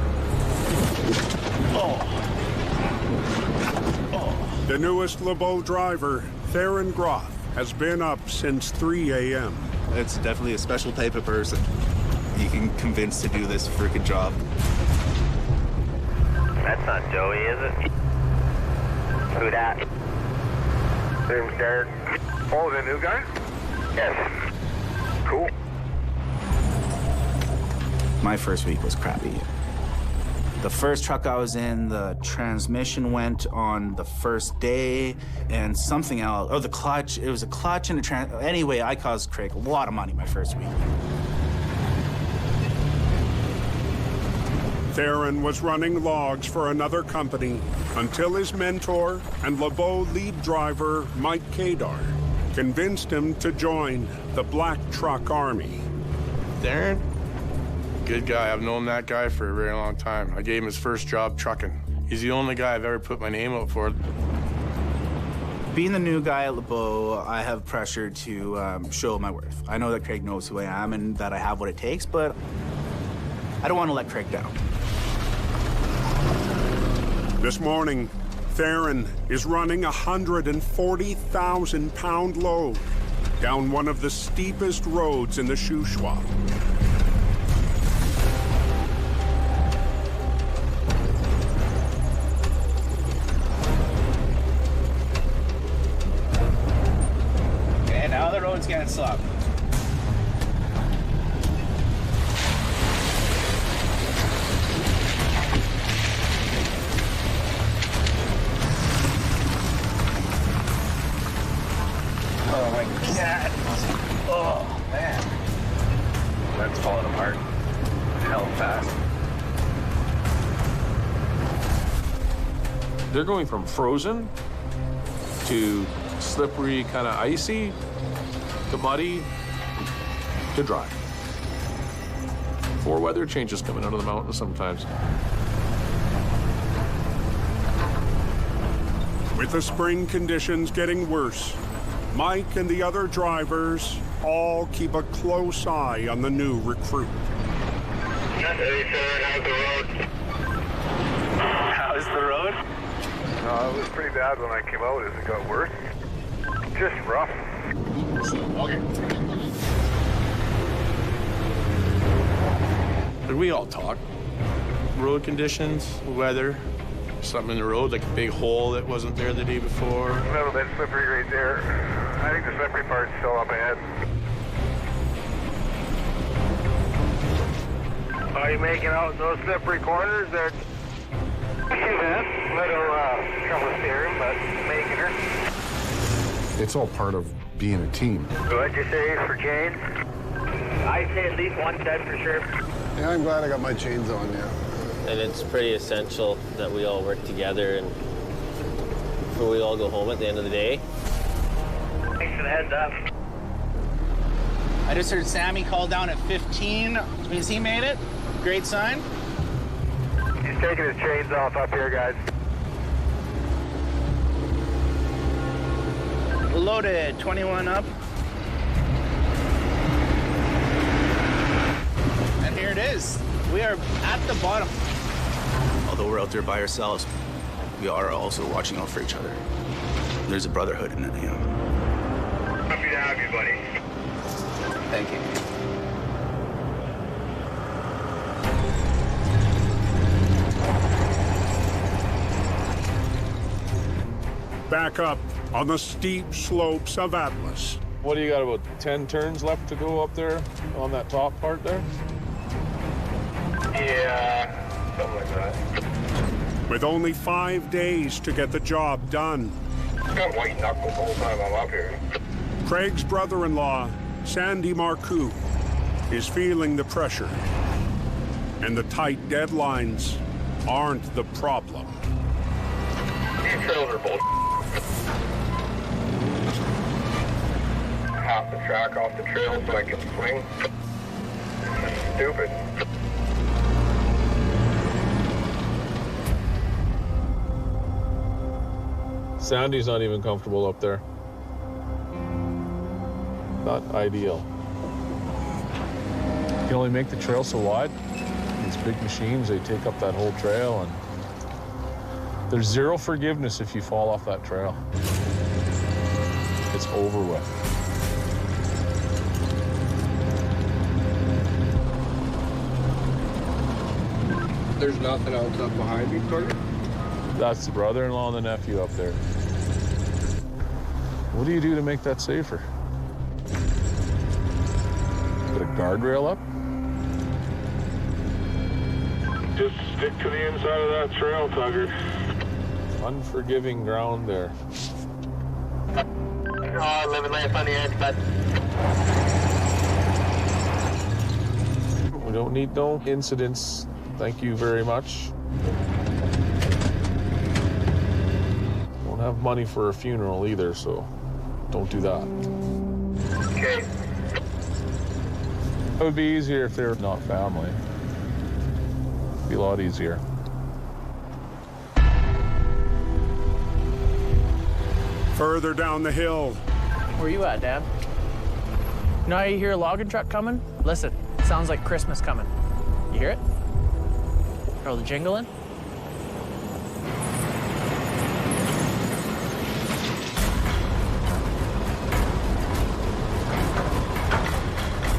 the newest LeBeau driver, Theron Groff, has been up since 3 a.m. It's definitely a special type of person you can convince to do this freaking job. That's not Joey, is it? Who dat? Name's Darren. Oh, the new guy? Yes. Cool. My first week was crappy. The first truck I was in, the transmission went on the first day, and something else. Oh, the clutch. It was a clutch and a Anyway, I caused Craig a lot of money my first week. Theron was running logs for another company until his mentor and LeBeau lead driver, Mike Kadar, convinced him to join the Black Truck Army. Darren? Good guy. I've known that guy for a very long time. I gave him his first job trucking. He's the only guy I've ever put my name out for. Being the new guy at LeBeau, I have pressure to show my worth. I know that Craig knows who I am and that I have what it takes, but I don't want to let Craig down. This morning, Theron is running a 140,000-pound load down one of the steepest roads in the Shuswap. Okay, now the road's getting sloppy. Oh my God. Oh, man. That's falling apart. Hell fast. They're going from frozen to slippery, kind of icy, to muddy, to dry. 4 weather changes coming out of the mountains sometimes. With the spring conditions getting worse, Mike and the other drivers all keep a close eye on the new recruit. Hey, sir, how's the road? How's the road? No, it was pretty bad when I came out. As it got worse, just rough. Okay. We all talk. Road conditions, weather, something in the road, like a big hole that wasn't there the day before. A little bit slippery right there. I think the slippery part's still up ahead. Are you making out those slippery corners? They're little trouble steering, but making her. It's all part of being a team. What'd you say for chains? I'd say at least 1 set for sure. Yeah, I'm glad I got my chains on, yeah. And it's pretty essential that we all work together and before we all go home at the end of the day. Thanks for the heads up. I just heard Sammy call down at 15. Means he made it. Great sign. He's taking his chains off up here, guys. Loaded, 21 up. And here it is. We are at the bottom. Although we're out there by ourselves, we are also watching out for each other. There's a brotherhood in it, you know. Happy to have you, buddy. Thank you. Back up on the steep slopes of Atlas. What do you got, about 10 turns left to go up there on that top part there? Yeah, something like that. With only 5 days to get the job done. Got white knuckles the whole time I'm up here. Craig's brother-in-law, Sandy Marcoux, is feeling the pressure. And the tight deadlines aren't the problem. These trails are bull. Half the track off the trail so I can swing. That's stupid. Sandy's not even comfortable up there. Not ideal. You can only make the trail so wide. These big machines, they take up that whole trail, and there's zero forgiveness if you fall off that trail. It's over with. There's nothing else up behind me, Carter? That's the brother-in-law and the nephew up there. What do you do to make that safer? Put a guardrail up? Just stick to the inside of that trail, Tugger. Unforgiving ground there. Living life on the edge, bud. We don't need no incidents. Thank you very much. Don't have money for a funeral either, so don't do that. Okay. It would be easier if they're not family. It'd be a lot easier. Further down the hill. Where you at, Dad? You know how you hear a logging truck coming? Listen, sounds like Christmas coming. You hear it? Throw the jingle in.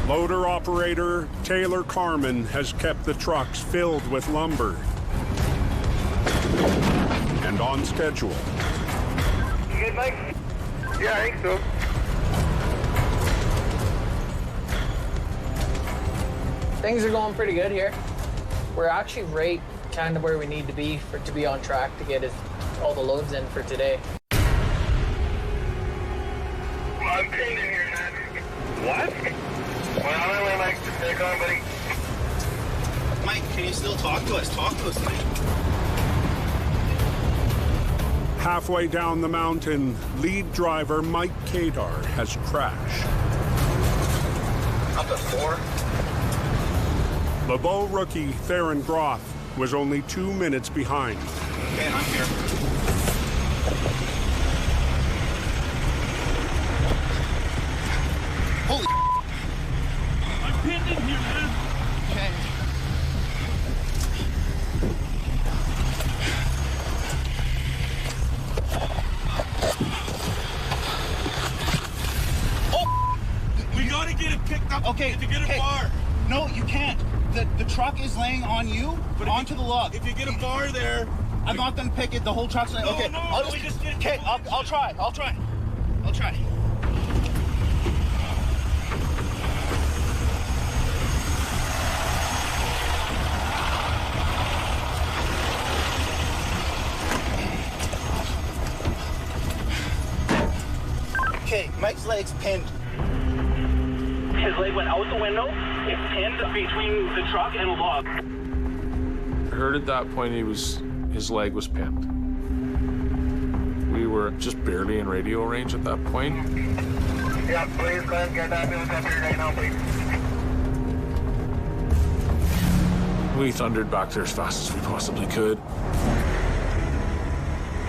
Loader operator Taylor Carmen has kept the trucks filled with lumber and on schedule. You good, Mike? Yeah, I think so. Things are going pretty good here. We're actually right kind of where we need to be to be on track to get all the loads in for today. I'm pinned in here, man. What? Well, I'm only Mike. Take on, buddy. Mike, can you still talk to us? Talk to us, Mike. Halfway down the mountain, lead driver Mike Kadar has crashed. Up at 4. LeBeau rookie Theron Groff was only 2 minutes behind. Okay, I'm here. Holy I'm pinned in here, man. Okay. Oh! We gotta get it picked up. Okay. To get a bar. No, you can't. The truck is laying on you, but onto the log. If you get a bar there, I'm not gonna pick it. The whole truck's laying. Okay, I'll just get it. Okay, I'll try. I'll try. Okay, Mike's leg's pinned. His leg went out the window. It's pinned between the truck and the log. I heard at that point his leg was pinned. We were just barely in radio range at that point. Yeah, please go ahead and get that ambulance up here right now, please. We thundered back there as fast as we possibly could.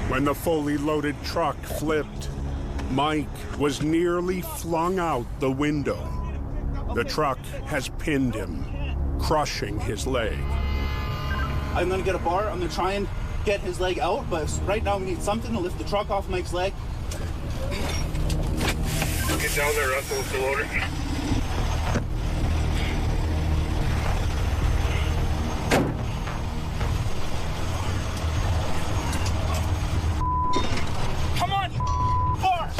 When the fully loaded truck flipped, Mike was nearly flung out the window. The truck has pinned him, crushing his leg. I'm gonna get a bar. I'm gonna try and get his leg out, but right now we need something to lift the truck off Mike's leg. Get down there, Russell, with the loader. Come on, bar!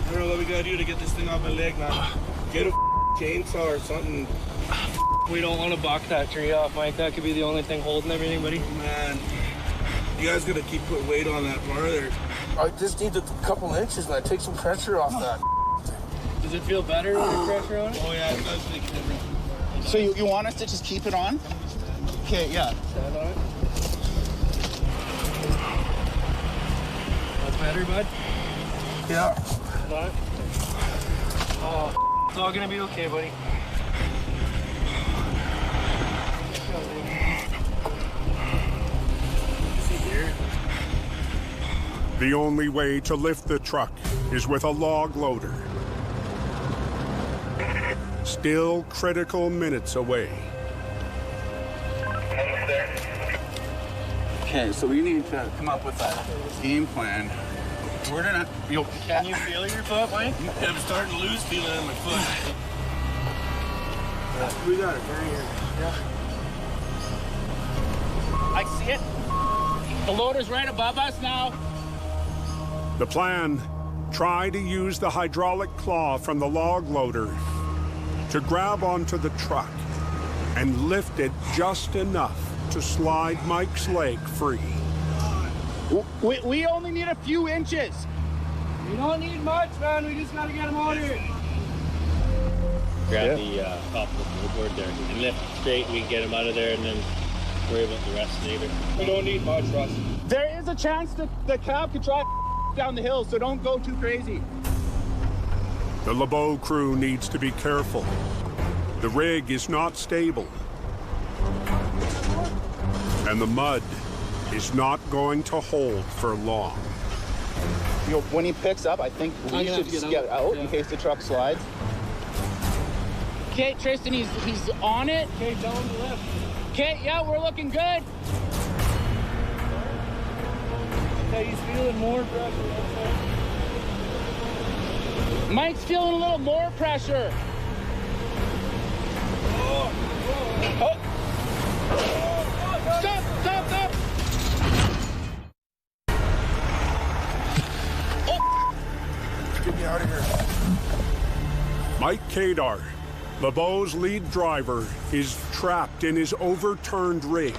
I don't know what we gotta do to get this thing off my leg, man. Get a chainsaw or something. We don't want to buck that tree off, Mike. That could be the only thing holding everything, buddy. Man, you guys gotta keep putting weight on that bar there. I just need a couple inches, man. Take some pressure off that. Does it feel better with the pressure on it? Oh yeah, it does make a difference. So you want us to just keep it on? Okay, yeah. Stand on it. That's better, bud? Yeah. Stand on it. Oh, it's all gonna be okay, buddy. The only way to lift the truck is with a log loader. Still critical minutes away. Okay, so we need to come up with a game plan. We're gonna. Can you feel your foot, Mike? I'm starting to lose feeling in my foot. We got it right here. Yeah. I see it. The loader's right above us now. The plan, try to use the hydraulic claw from the log loader to grab onto the truck and lift it just enough to slide Mike's leg free. We only need a few inches. We don't need much, man. We just gotta get him out here. Grab the top of the board there and lift straight. We can get him out of there and then worry about the rest later. We don't need much, Russ. There is a chance that the cab could try down the hill, so don't go too crazy. The LeBeau crew needs to be careful. The rig is not stable. And the mud is not going to hold for long. You know, when he picks up, I think we should just get out in case the truck slides. Okay, Tristan, he's on it. Okay, tell him to lift. Okay, yeah, we're looking good. Okay, he's feeling more pressure. Mike's feeling a little more pressure. Oh. Stop! Oh. Get me out of here. Mike Kadar, LeBeau's lead driver, is trapped in his overturned rig.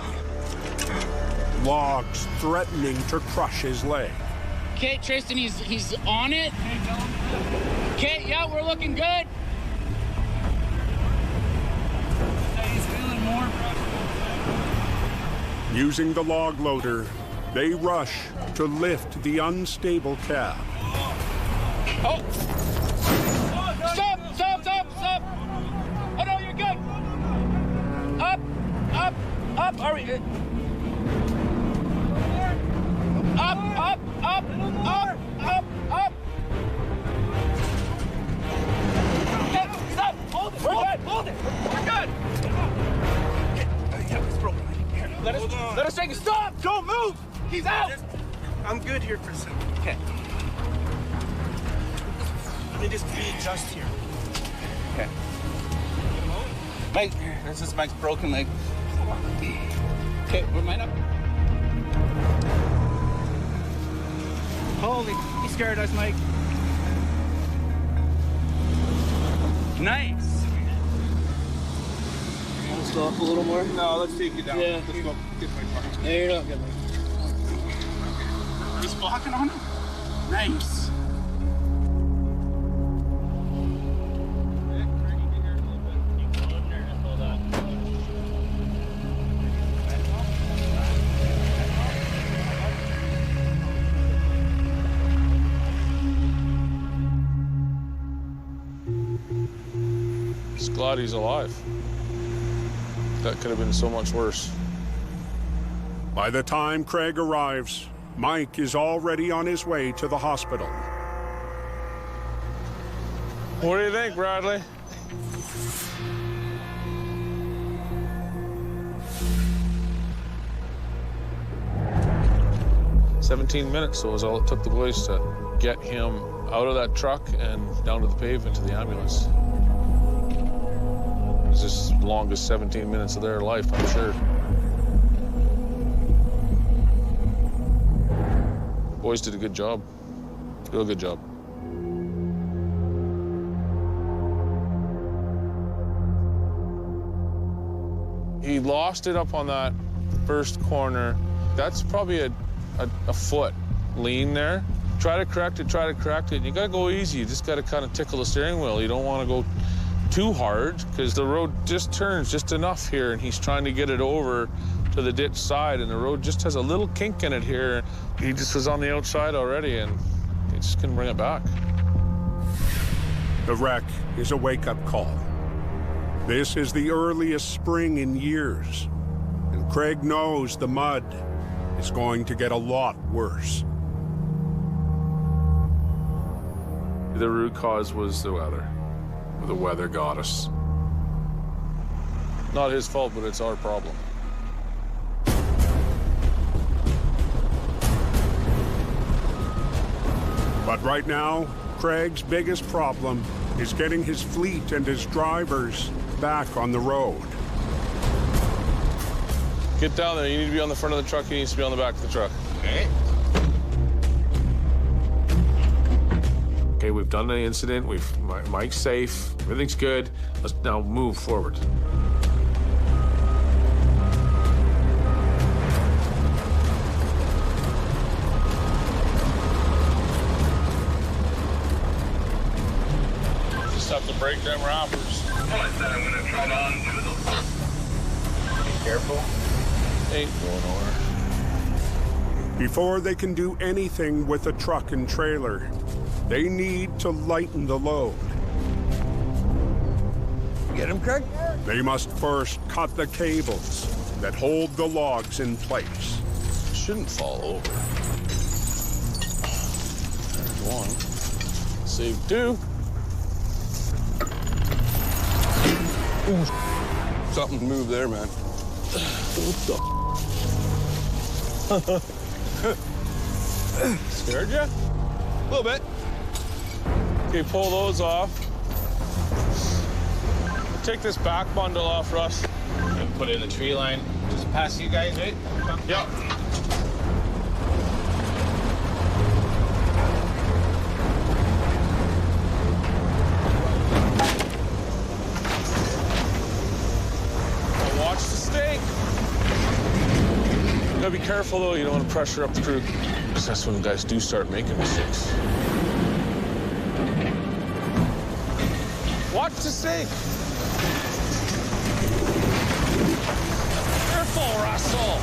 Logs threatening to crush his leg. Okay, Tristan, he's on it. Okay, yeah, we're looking good. He's feeling more pressure. Using the log loader, they rush to lift the unstable cab. Oh! Stop! Oh no, you're good. Up. Are we? Up. Okay, stop. Hold it. Hold it. We're good. Yeah, it's broken. Here, let us take it. Stop! Don't move. He's out. I'm good here for a second. Okay. Let me just readjust here. Okay. Mike, this is Mike's broken leg. Okay, where mine up? Holy, he scared us, Mike. Nice. Want to stop a little more? No, let's take you down. Yeah. Let's go get my car. No, you're not good, Mike. He's blocking on him? Nice. Glad he's alive. That could have been so much worse. By the time Craig arrives, Mike is already on his way to the hospital. What do you think, Bradley? "17 minutes was all it took the boys to get him out of that truck and down to the pavement to the ambulance. It was just the longest 17 minutes of their life, I'm sure. Boys did a good job. Real good job. He lost it up on that first corner. That's probably a foot lean there. Try to correct it. You gotta go easy. You just gotta kind of tickle the steering wheel. You don't want to go too hard because the road just turns just enough here, and he's trying to get it over to the ditch side, and the road just has a little kink in it here. He just was on the outside already, and he just couldn't bring it back. The wreck is a wake-up call. This is the earliest spring in years, and Craig knows the mud is going to get a lot worse. The root cause was the weather. The weather got us. Not his fault, but it's our problem. But right now, Craig's biggest problem is getting his fleet and his drivers back on the road. Get down there. You need to be on the front of the truck. He needs to be on the back of the truck. Okay. Okay, we've done the incident. Mike's safe. Everything's good. Let's now move forward. Just have to break them wrappers. I'm gonna try to undo them. Be careful. Ain't going nowhere. Before they can do anything with the truck and trailer, they need to lighten the load. Get him, Craig? They must first cut the cables that hold the logs in place. Shouldn't fall over. There's one. Save two. Ooh, something moved there, man. What the? Scared you? A little bit. Okay, pull those off. Take this back bundle off, Russ. And put it in the tree line. Just past you guys, right? Yep. Watch the stake. You gotta be careful though, you don't want to pressure up the crew. Because that's when guys do start making mistakes. Watch the stake. Careful, Russell.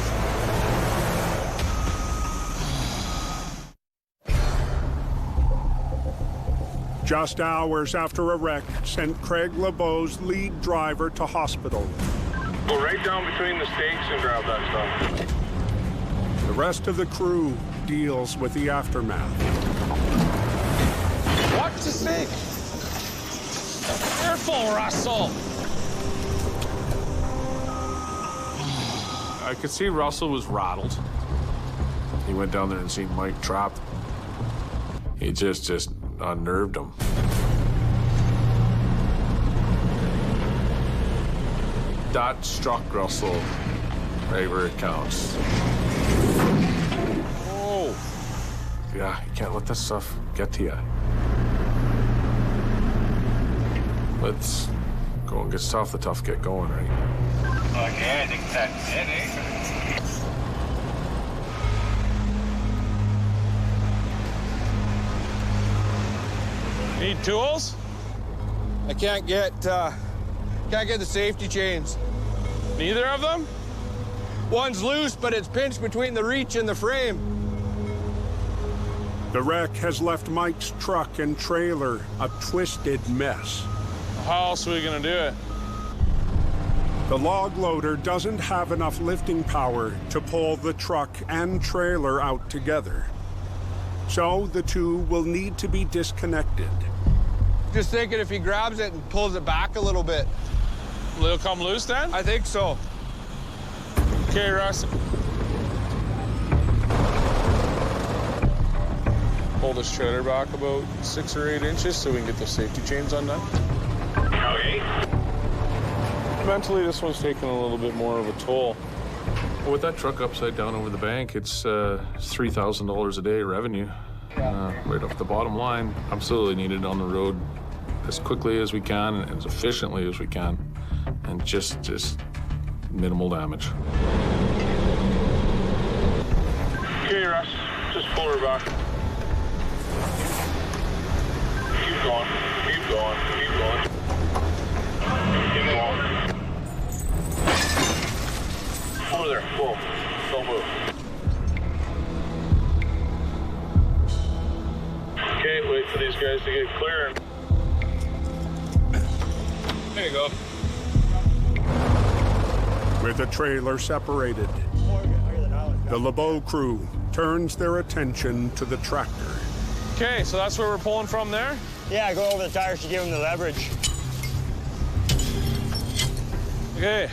Just hours after a wreck sent Craig LeBeau's lead driver to hospital. Go right down between the stakes and grab that stuff. The rest of the crew deals with the aftermath. Watch the stake. Careful, Russell. I could see Russell was rattled. He went down there and seen Mike trapped. He just unnerved him. That struck Russell right where it counts. Oh. Yeah, you can't let that stuff get to you. Let's go and get stuff. The tough get going, right? Okay, I think that's it, eh? Need tools? I can't get the safety chains. Neither of them? One's loose, but it's pinched between the reach and the frame. The wreck has left Mike's truck and trailer a twisted mess. How else are we gonna do it? The log loader doesn't have enough lifting power to pull the truck and trailer out together. So the two will need to be disconnected. Just thinking if he grabs it and pulls it back a little bit. It'll come loose then? I think so. Okay, Russ. Pull this trailer back about 6 or 8 inches so we can get those safety chains undone. Okay. Mentally, this one's taking a little bit more of a toll. With that truck upside down over the bank, it's $3,000 a day revenue. Right off the bottom line. Absolutely needed on the road as quickly as we can and as efficiently as we can. And just minimal damage. Okay, Russ, just pull her back. Keep going, keep going, keep going. Keep going. Over there, whoa, don't move. Okay, wait for these guys to get clear. There you go. With the trailer separated, the LeBeau crew turns their attention to the tractor. Okay, so that's where we're pulling from there? Yeah, go over the tires to give him the leverage. Okay.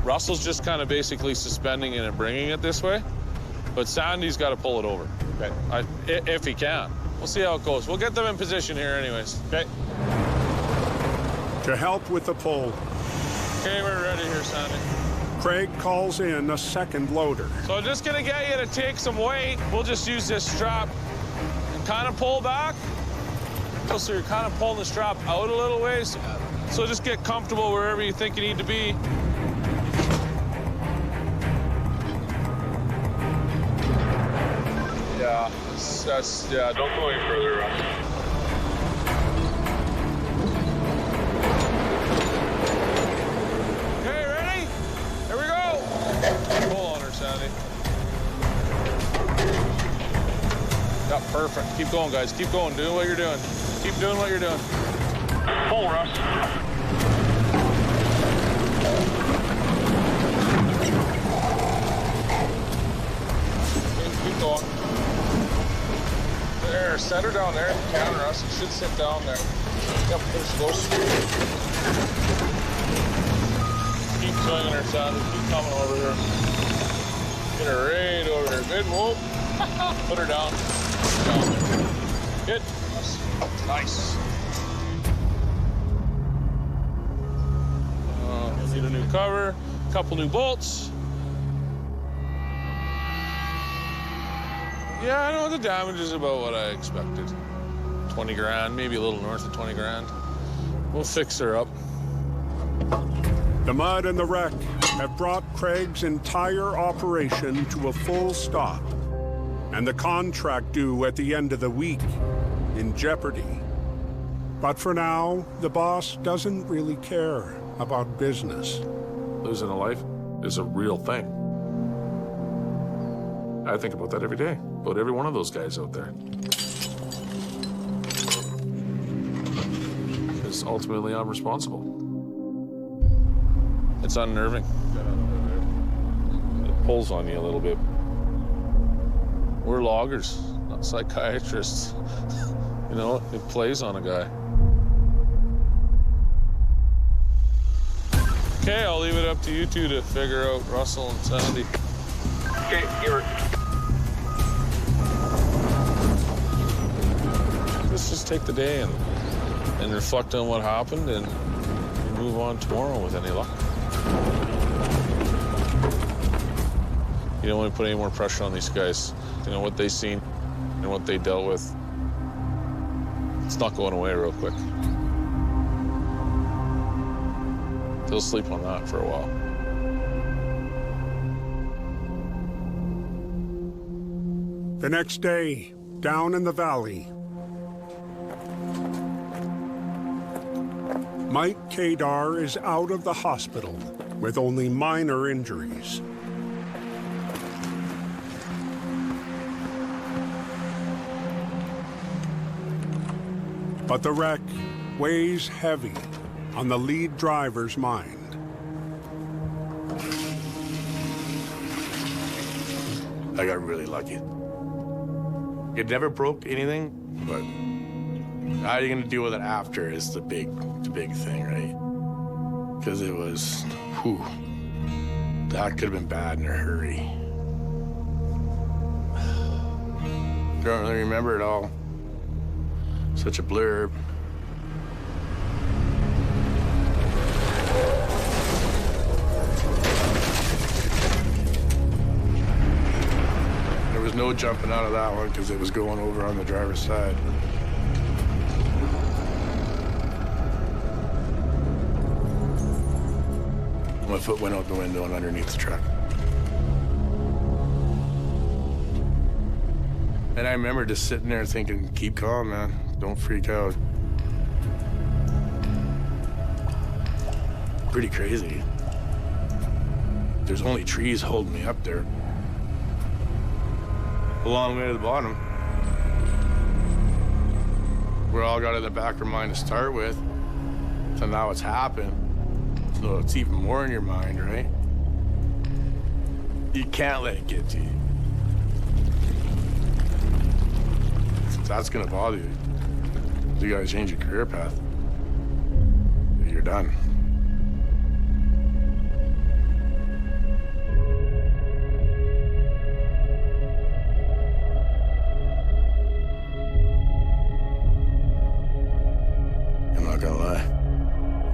Russell's just kind of basically suspending it and bringing it this way, but Sandy's got to pull it over. Okay. If he can. We'll see how it goes. We'll get them in position here anyways. Okay. To help with the pull, Okay, we're ready here, Sandy. Craig calls in a second loader. So I'm just gonna get you to take some weight. We'll just use this strap and kind of pull back. So you're kind of pulling the strap out a little ways. So just get comfortable wherever you think you need to be. Yeah, yeah, don't go any further, Russ. Okay, ready? Here we go. Pull on her, Sandy. Yeah, perfect. Keep going, guys. Keep going. Do what you're doing. Keep doing what you're doing. Pull, Russ. Keep going. There, set her down there. Counter us. It should sit down there. Yep, push close. Keep swinging her, son. Keep coming over here. Get her right over here. Good move. Put her down. Down there. Good. Nice. Need a new cover, a couple new bolts. Yeah, I know the damage is about what I expected. 20 grand, maybe a little north of 20 grand. We'll fix her up. The mud and the wreck have brought Craig's entire operation to a full stop, and the contract due at the end of the week in jeopardy. But for now, the boss doesn't really care about business. Losing a life is a real thing. I think about that every day, about every one of those guys out there. Because ultimately, I'm responsible. It's unnerving. It pulls on you a little bit. We're loggers, not psychiatrists. You know, it plays on a guy. Okay, I'll leave it up to you two to figure out Russell and Sandy. Okay, you're... Let's just take the day and reflect on what happened and move on tomorrow with any luck. You don't want to put any more pressure on these guys. You know, what they've seen and what they dealt with, it's not going away real quick. They'll sleep on that for a while. The next day, down in the valley, Mike Kadar is out of the hospital with only minor injuries. But the wreck weighs heavy on the lead driver's mind. I got really lucky. It never broke anything, but how are you gonna deal with it after is the big thing, right? Because it was, whew, that could have been bad in a hurry. Don't really remember it all. Such a blurb. There was no jumping out of that one because it was going over on the driver's side. My foot went out the window and underneath the truck. And I remember just sitting there thinking, keep calm, man. Don't freak out. Pretty crazy. There's only trees holding me up there. A long way to the bottom. We're all got in the back of our mind to start with. So now it's happened. So it's even more in your mind, right? You can't let it get to you. that's gonna bother you, you gotta change your career path. You're done. I'm not gonna lie.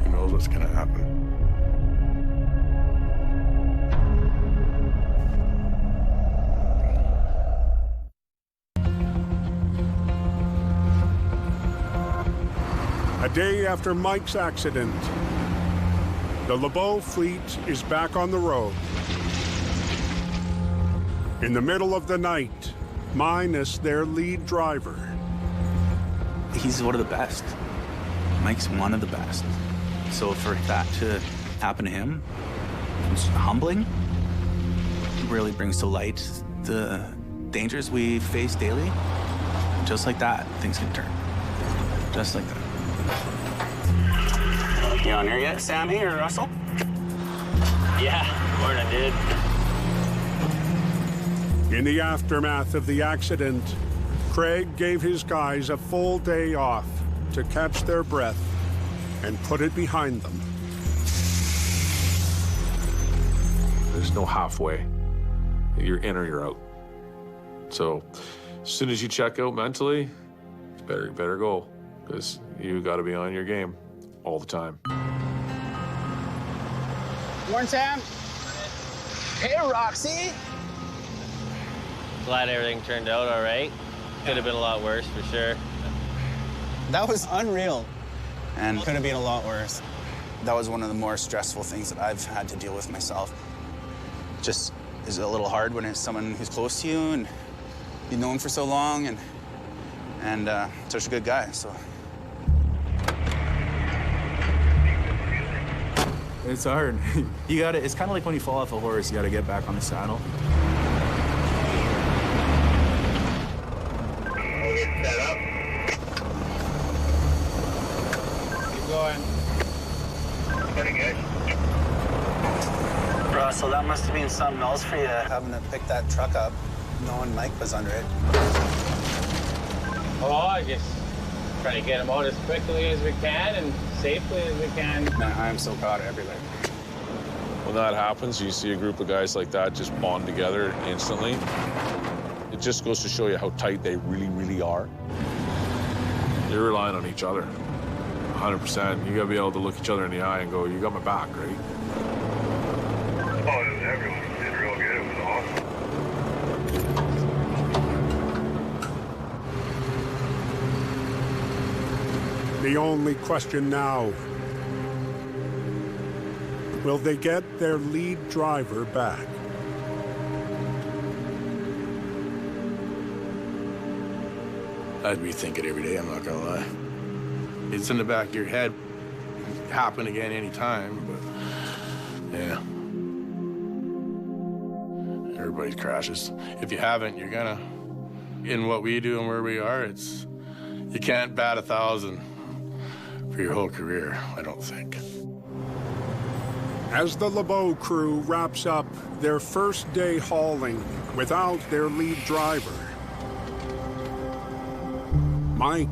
Who knows what's gonna happen? A day after Mike's accident, the LeBeau fleet is back on the road. In the middle of the night, minus their lead driver. He's one of the best. Mike's one of the best. So for that to happen to him, it's humbling. It really brings to light the dangers we face daily. Just like that, things can turn. Just like that. You on here yet, Sammy or Russell? Yeah, morning, dude. In the aftermath of the accident, Craig gave his guys a full day off to catch their breath and put it behind them. There's no halfway. You're in or you're out. So as soon as you check out mentally, you better go, because you got to be on your game all the time. Morning, Sam. Hey, Roxy. Glad everything turned out all right. Could have been a lot worse, for sure. That was unreal. And Could have been a lot worse. that was one of the more stressful things that I've had to deal with myself. Just is a little hard when it's someone who's close to you and you've known for so long and such a good guy, so. It's hard. It's kind of like when you fall off a horse, you gotta get back on the saddle. Keep going. Pretty good. Russell, that must have been something else for you, having to pick that truck up, knowing Mike was under it. Oh, I just try to get him out as quickly as we can and safely as we can. Man, I'm so proud of everybody. When that happens, you see a group of guys like that just bond together instantly. It just goes to show you how tight they really, really are. You're relying on each other, 100%. You gotta be able to look each other in the eye and go, you got my back, right? Oh, everyone did real good. It was awesome. The only question now, will they get their lead driver back? I'd rethink it every day, I'm not gonna lie. It's in the back of your head. It can happen again anytime, but yeah. Everybody crashes. If you haven't, you're gonna. In what we do and where we are, you can't bat 1,000 for your whole career, I don't think. As the LeBeau crew wraps up their first day hauling without their lead driver, Mike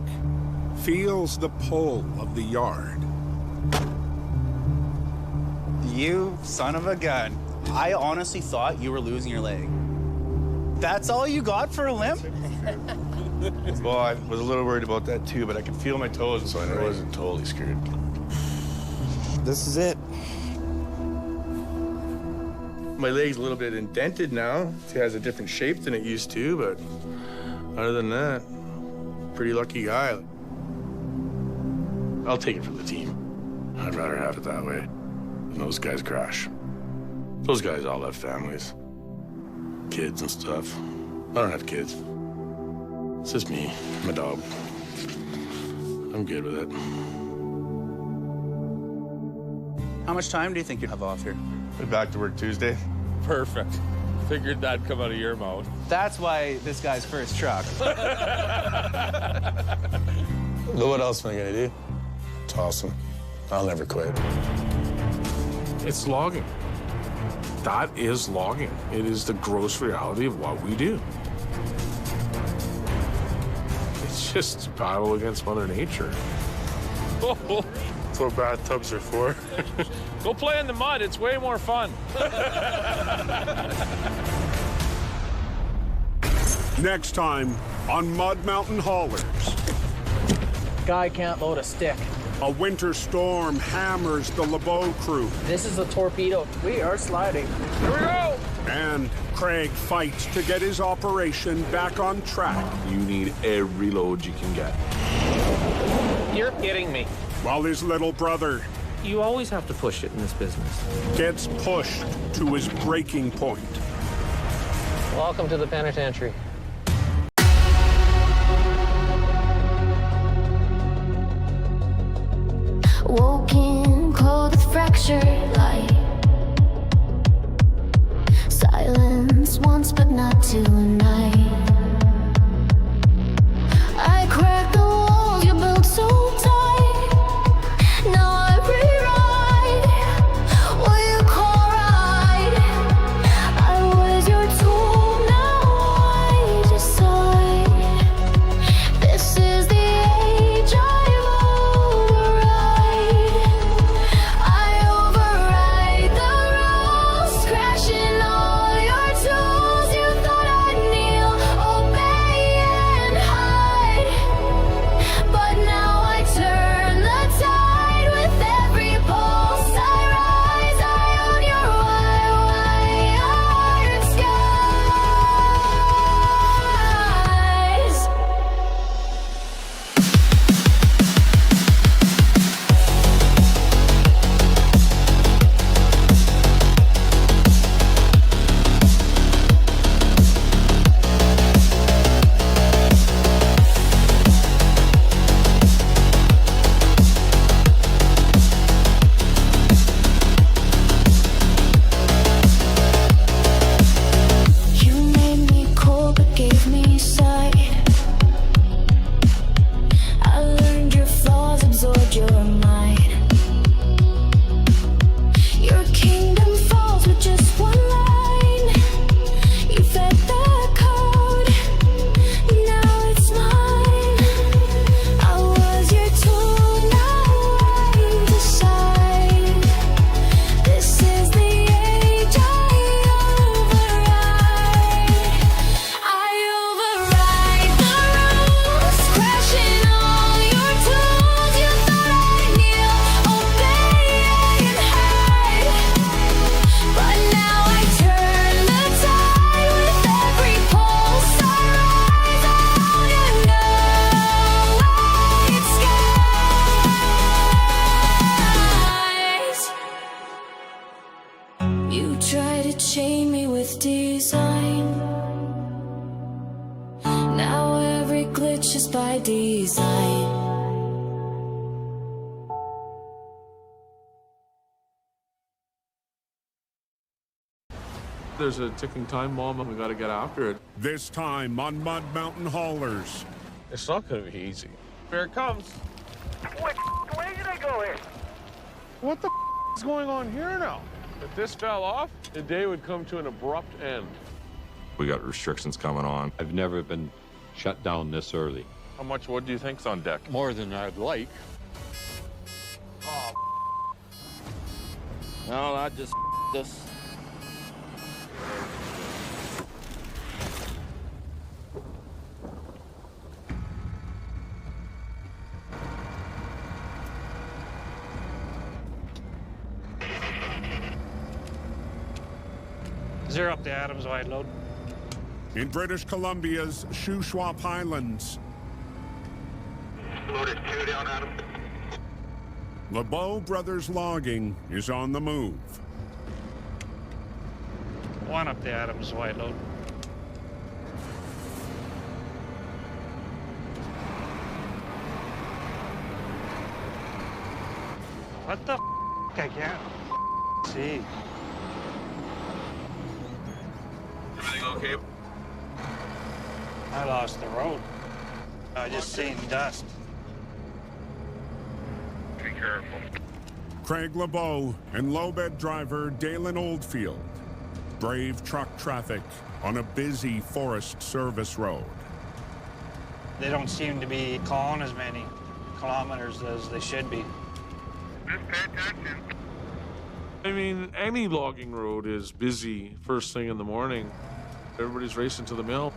feels the pull of the yard. You son of a gun. I honestly thought you were losing your leg. That's all you got for a limp? Well, I was a little worried about that too, but I could feel my toes, so I wasn't totally screwed. This is it. My leg's a little bit indented now. It has a different shape than it used to, but other than that, pretty lucky guy. I'll take it for the team. I'd rather have it that way than those guys crash. Those guys all have families, kids and stuff. I don't have kids. It's just me, my dog. I'm good with it. How much time do you think you have off here? We're back to work Tuesday. Perfect. Figured that'd come out of your mouth. That's why this guy's first truck. What else am I gonna do? It's awesome. I'll never quit. It's logging. That is logging. It is the gross reality of what we do. It's just battle against Mother Nature. Oh, that's what bathtubs are for. Go play in the mud. It's way more fun. Next time on Mud Mountain Haulers. Guy can't load a stick. A winter storm hammers the LeBeau crew. This is a torpedo. We are sliding. Here we go! And Craig fights to get his operation back on track. You need every load you can get. You're kidding me. While his little brother You always have to push it in this business. gets pushed to his breaking point. Welcome to the penitentiary. Woken cold with fractured light. Silence once but not tonight. I cracked the walls you built so tight. Now I rewrite what you call right. I was your tool, now I decide. This is the age I've override. I override the rules, crashing all your tools. You thought I'd kneel, obey and hide, but now I turn the tide. With every pulse I rise, I own your wired skies. You made me cold but gave me sight. I learned your flaws, absorbed your mind. Your kingdom falls with just one line. You fed the code, now it's mine. I was your tool, now I decide. This is the age I override. I override the rules, crashing all your tools. You thought I'd kneel, obey and hide, but now I turn the tide. With every pulse I rise, I own your night skies. You try to chain me with design. Now every glitch is by design. There's a ticking time bomb and we gotta get after it. This time on Mud Mountain Haulers. It's not gonna be easy. Here it comes. What way did I go here? What the is going on here now? If this fell off, the day would come to an abrupt end. We got restrictions coming on. I've never been shut down this early. How much wood do you think's on deck? More than I'd like. Oh, No, I just this. Zero up the Adams wide load. In British Columbia's Shuswap Highlands, Loaded 2 down, Adam. LeBeau Brothers Logging is on the move. One up the Adams wide load. What the I can't see. Everything okay? I lost the road. I just seen dust. Be careful. Craig LeBeau and low-bed driver Dalen Oldfield brave truck traffic on a busy Forest Service road. They don't seem to be calling as many kilometers as they should be. Just pay attention. I mean, any logging road is busy first thing in the morning. Everybody's racing to the mill.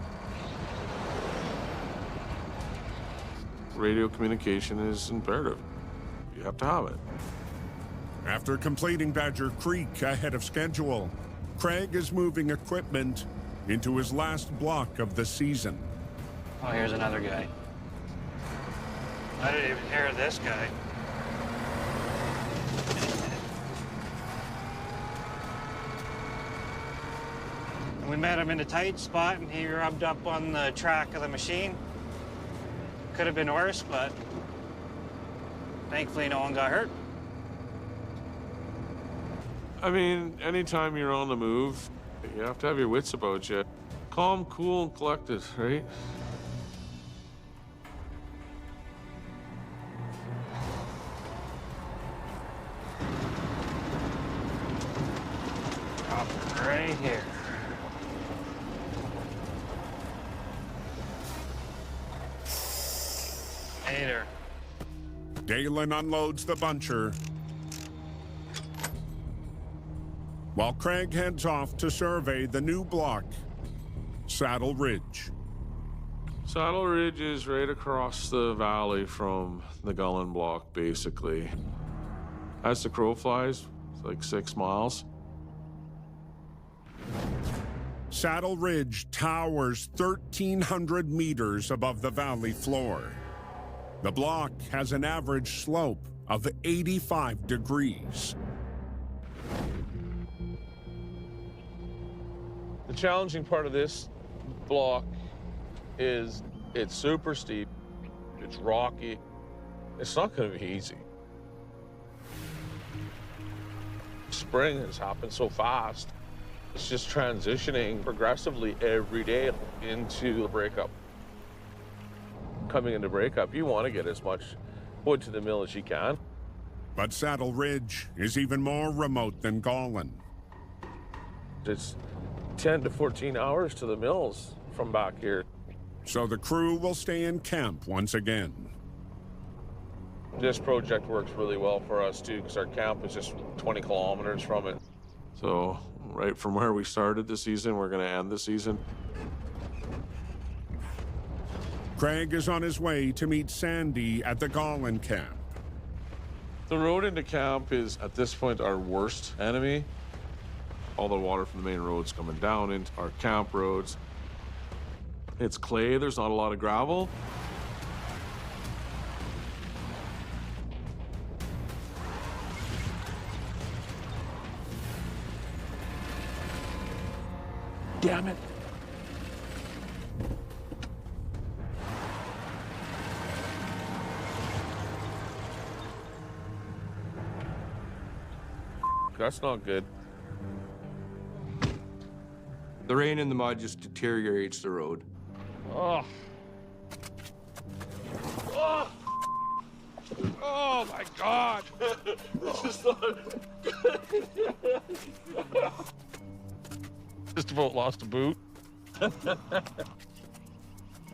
Radio communication is imperative. You have to have it. After completing Badger Creek ahead of schedule, Craig is moving equipment into his last block of the season. Oh, here's another guy. I didn't even hear this guy. We met him in a tight spot, and he rubbed up on the track of the machine. Could have been worse, but thankfully no one got hurt. I mean, anytime you're on the move, you have to have your wits about you. Calm, cool, and collected, right? Up right here. Hey there. Dalen unloads the buncher, while Craig heads off to survey the new block, Saddle Ridge. Saddle Ridge is right across the valley from the Gullen block, basically. As the crow flies, it's like 6 miles. Saddle Ridge towers 1,300 meters above the valley floor. The block has an average slope of 85 degrees. The challenging part of this block is it's super steep, it's rocky. It's not going to be easy. Spring has happened so fast. It's just transitioning progressively every day into the breakup. Coming into breakup, you want to get as much wood to the mill as you can. But Saddle Ridge is even more remote than Gullen. It's 10 to 14 hours to the mills from back here. So the crew will stay in camp once again. This project works really well for us too, because our camp is just 20 kilometers from it. So right from where we started the season, we're going to end the season. Craig is on his way to meet Sandy at the Gullen camp. The road into camp is, at this point, our worst enemy. All the water from the main road's coming down into our camp roads. It's clay, there's not a lot of gravel. Damn it. That's not good. The rain and the mud just deteriorates the road. Oh. Oh. Oh my God. This is not good. Just about lost a boot.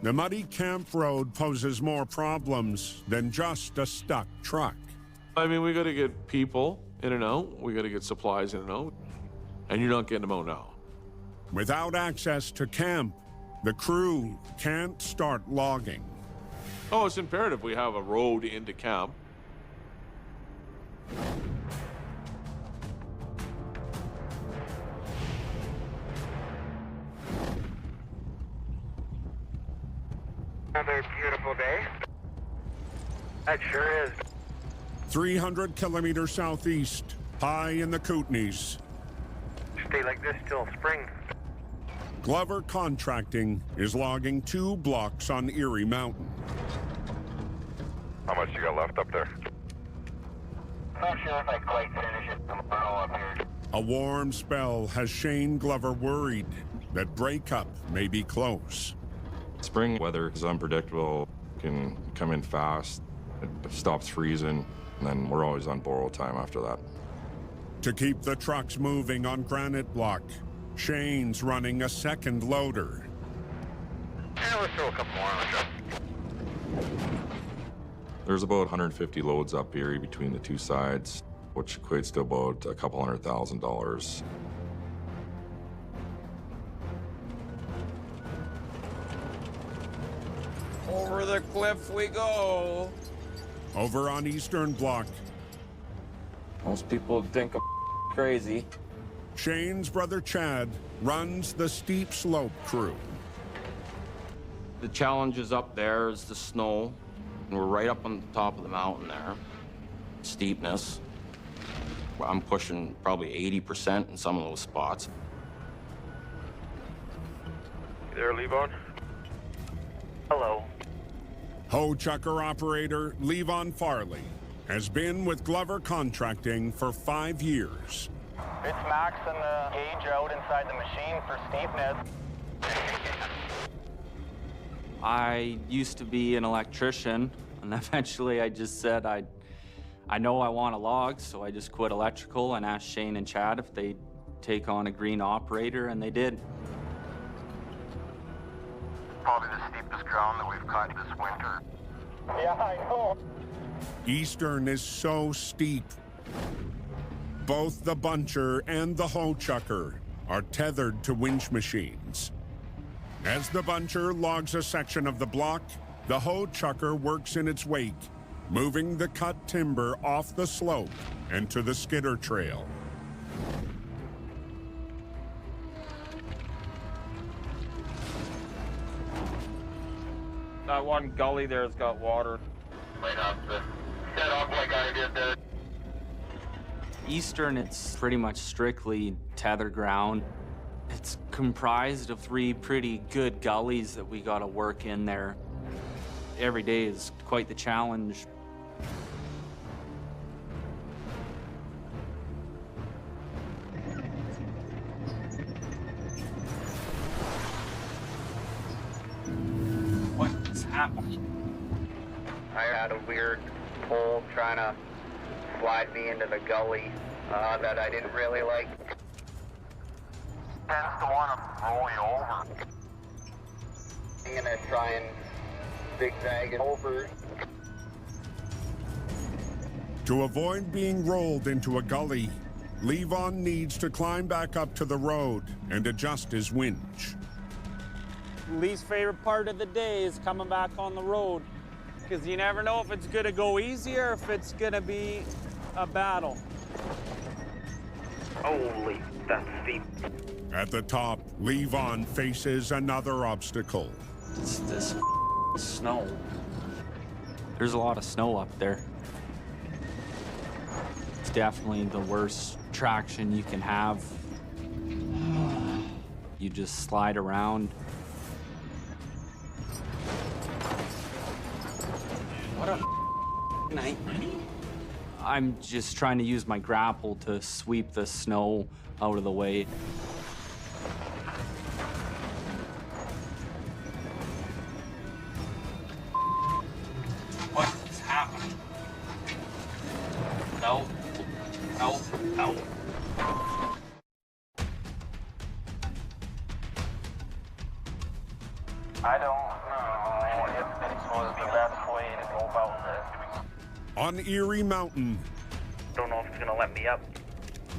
The muddy camp road poses more problems than just a stuck truck. I mean, we got to get people in and out. We got to get supplies in and out. And you're not getting them out now. Without access to camp, the crew can't start logging. Oh, it's imperative we have a road into camp. Another beautiful day. That sure is. 300 kilometers southeast, high in the Kootenays. Stay like this till spring. Glover Contracting is logging 2 blocks on Erie Mountain. How much you got left up there? Not sure if I quite finish it tomorrow up here. A warm spell has Shane Glover worried that breakup may be close. Spring weather is unpredictable, can come in fast, it stops freezing, and then we're always on borrow time after that. To keep the trucks moving on Granite Block, Shane's running a second loader. Yeah, let's throw a couple more on the truck. There's about 150 loads up here between the two sides, which equates to about a couple $100,000. Over the cliff we go. Over on Eastern Block, Most people think I'm crazy. Shane's brother Chad runs the steep slope crew. The challenge is up there is the snow. And we're right up on the top of the mountain there. Steepness. I'm pushing probably 80% in some of those spots. You there, Levon? Hello. Hoe chucker operator Levon Farley has been with Glover Contracting for 5 years. It's maxing the gauge out inside the machine for steepness. I used to be an electrician, and eventually I just said I know I want a log, so I just quit electrical and asked Shane and Chad if they'd take on a green operator, and they did. Probably the steepest ground that we've cut this winter. Yeah, I know. Eastern is so steep. Both the buncher and the hoe chucker are tethered to winch machines. As the buncher logs a section of the block, the hoe chucker works in its wake, moving the cut timber off the slope and to the skidder trail. That one gully there's got water. Right off the set off like I did there. Eastern, it's pretty much strictly tether ground. It's comprised of 3 pretty good gullies that we gotta work in there. Every day is quite the challenge. What's happening? I had a weird pole trying to slide me into the gully that I didn't really like. Tends to want to roll you over. I'm gonna try and zigzag it over. To avoid being rolled into a gully, Levon needs to climb back up to the road and adjust his winch. Least favorite part of the day is coming back on the road, because you never know if it's gonna go easy or if it's gonna be a battle. Holy, that's steep. At the top, Levon faces another obstacle. It's this snow. There's a lot of snow up there. It's definitely the worst traction you can have. You just slide around. What a night. I'm just trying to use my grapple to sweep the snow out of the way. What is happening? No. No. No. I don't know if it's going to be the best way to go about this. On Erie Mountain, Don't know if it's going to let me up.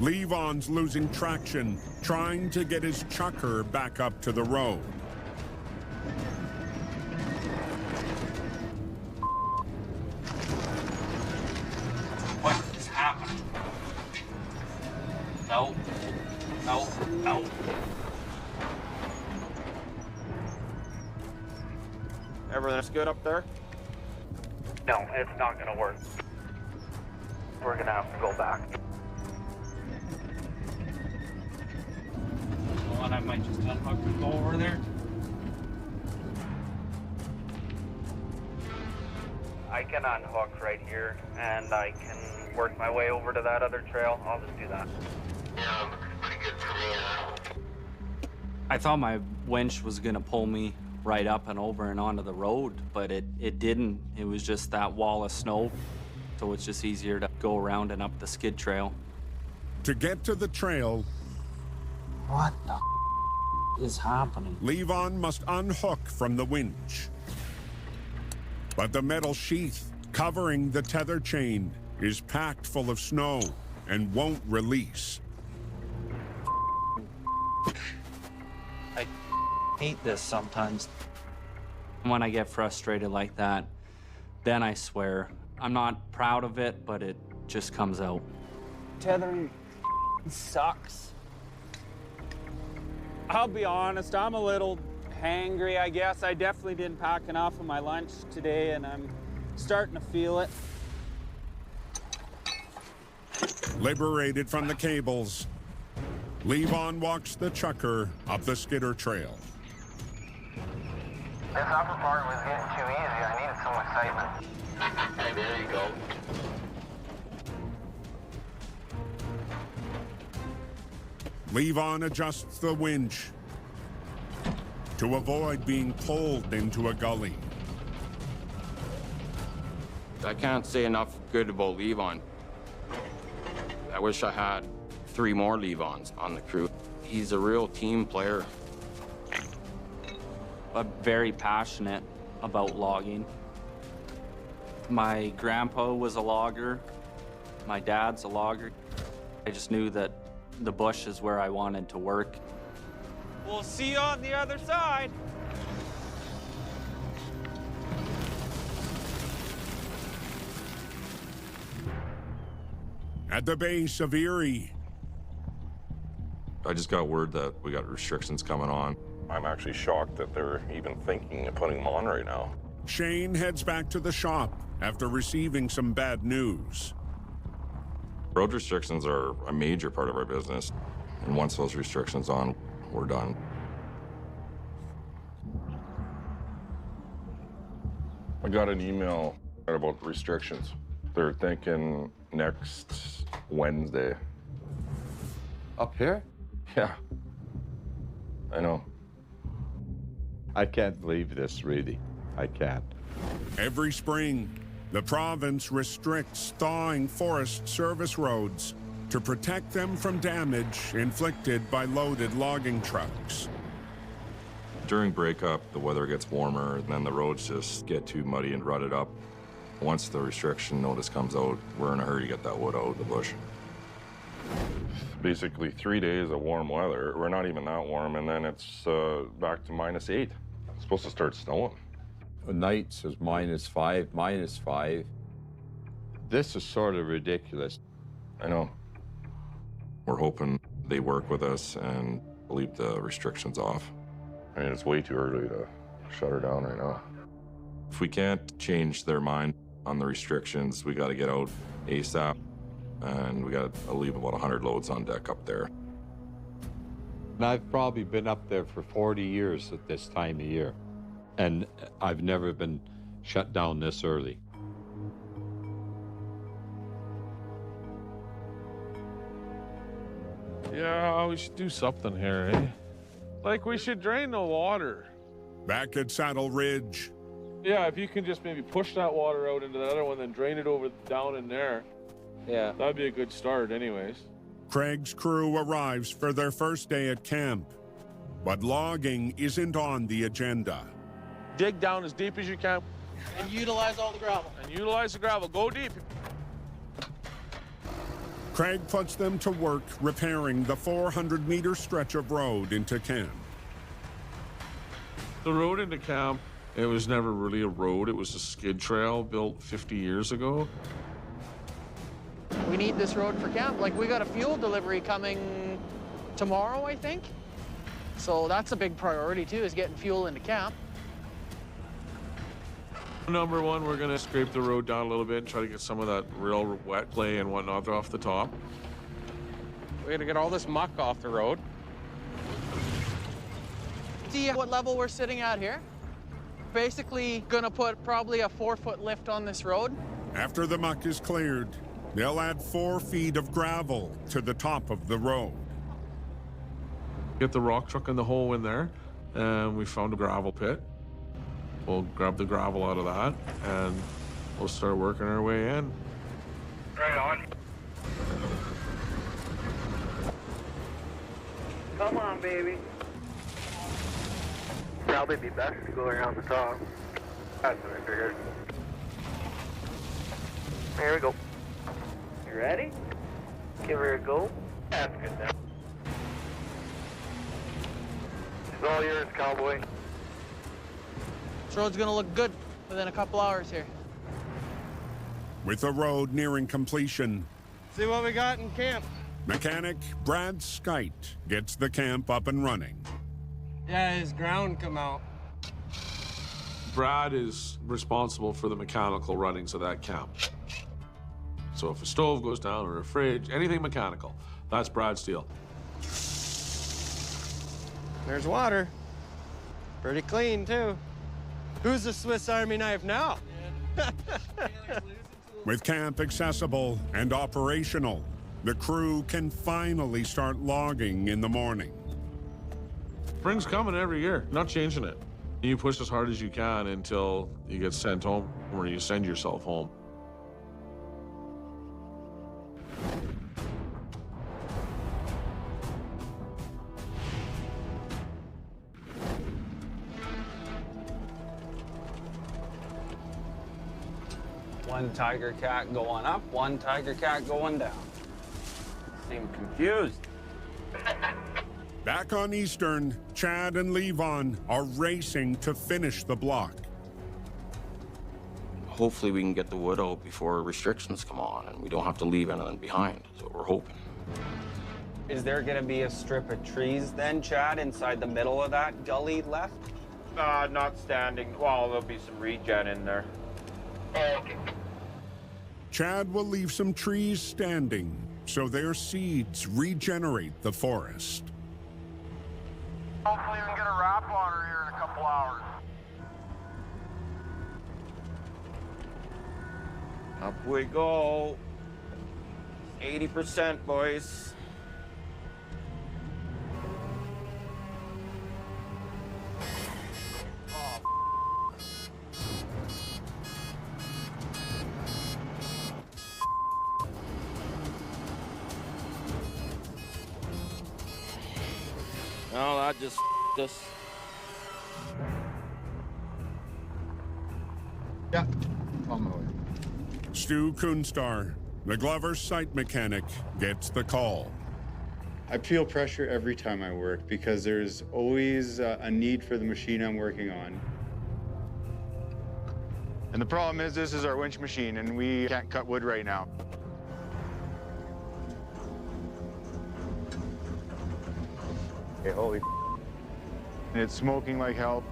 Levon's losing traction, trying to get his chucker back up to the road. What is happening? No. No. No. Everything's good up there? No, it's not going to work. We're going to have to go back. Well, and I might just unhook and go over there. I can unhook right here, and I can work my way over to that other trail. I'll just do that. Yeah, looks pretty good for me. I thought my winch was gonna pull me right up and over and onto the road, but it didn't. It was just that wall of snow, so it's just easier to go around and up the skid trail. To get to the trail, What the is happening? Levon must unhook from the winch. But the metal sheath covering the tether chain is packed full of snow and won't release. I hate this sometimes. When I get frustrated like that, then I swear. I'm not proud of it, but it just comes out. Tethering sucks. I'll be honest, I'm a little hangry, I guess. I definitely didn't pack enough of my lunch today, and I'm starting to feel it. Liberated from the cables, Levon walks the chucker up the skidder trail. This upper part was getting too easy. I needed some excitement. Hey, there you go. Levon adjusts the winch to avoid being pulled into a gully. I can't say enough good about Levon. I wish I had 3 more Levons on the crew. He's a real team player. But very passionate about logging. My grandpa was a logger. My dad's a logger. I just knew that the bush is where I wanted to work. We'll see you on the other side. At the base of Erie, I just got word that we got restrictions coming on. I'm actually shocked that they're even thinking of putting them on right now. Shane heads back to the shop after receiving some bad news. Road restrictions are a major part of our business, and once those restrictions on, we're done. I got an email about restrictions. They're thinking next Wednesday. Up here? Yeah. I know. I can't believe this, really. I can't. Every spring, the province restricts thawing forest service roads to protect them from damage inflicted by loaded logging trucks. During breakup, the weather gets warmer, and then the roads just get too muddy and rutted up. Once the restriction notice comes out, we're in a hurry to get that wood out of the bush. Basically 3 days of warm weather. We're not even that warm, and then it's back to -8. It's supposed to start snowing. Nights is -5, -5. This is sort of ridiculous. I know. We're hoping they work with us and leave the restrictions off. I mean, it's way too early to shut her down right now. If we can't change their mind on the restrictions, we got to get out ASAP, and we got to leave about 100 loads on deck up there. And I've probably been up there for 40 years at this time of year, and I've never been shut down this early. Yeah, we should do something here, eh? Like, we should drain the water. Back at Saddle Ridge. Yeah, if you can just maybe push that water out into the other one, then drain it over down in there. Yeah. That'd be a good start anyways. Craig's crew arrives for their first day at camp, but logging isn't on the agenda. Dig down as deep as you can. And utilize all the gravel. And utilize the gravel. Go deep. Craig puts them to work repairing the 400-meter stretch of road into camp. The road into camp, it was never really a road. It was a skid trail built 50 years ago. We need this road for camp. Like, we got a fuel delivery coming tomorrow, I think. So that's a big priority, too, is getting fuel into camp. Number one, we're gonna scrape the road down a little bit and try to get some of that real wet clay and whatnot off the top. We're gonna get all this muck off the road. See what level we're sitting at here? Basically gonna put probably a 4-foot lift on this road. After the muck is cleared, they'll add 4 feet of gravel to the top of the road. Get the rock truck in the hole in there, and we found a gravel pit. We'll grab the gravel out of that, and we'll start working our way in. Right on. Come on, baby. Probably be best to go around the top. That's what I figured. Here we go. You ready? Give her a go. That's good now. It's all yours, cowboy. This road's gonna look good within a couple hours here. With the road nearing completion, See what we got in camp. mechanic Brad Skite gets the camp up and running. Yeah, his ground come out. Brad is responsible for the mechanical runnings of that camp. So if a stove goes down or a fridge, anything mechanical, that's Brad's deal. There's water. Pretty clean, too. Who's the Swiss Army knife now? With camp accessible and operational, the crew can finally start logging in the morning. Spring's coming every year, not changing it. You push as hard as you can until you get sent home or you send yourself home. One tiger cat going up, one tiger cat going down. Seem confused. Back on Eastern, Chad and Levon are racing to finish the block. Hopefully we can get the wood out before restrictions come on and we don't have to leave anything behind. That's what we're hoping. Is there gonna be a strip of trees then, Chad, inside the middle of that gully left? Not standing. Well, there'll be some regen in there. Chad will leave some trees standing so their seeds regenerate the forest. Hopefully we can get a wrap water here in a couple hours. Up we go. 80%, boys. No, that just us. Yeah, on my way. Stu Kunstar, the Glover's site mechanic, gets the call. I feel pressure every time I work because there's always a need for the machine I'm working on. And the problem is this is our winch machine and we can't cut wood right now. Okay, holy and it's smoking like hell.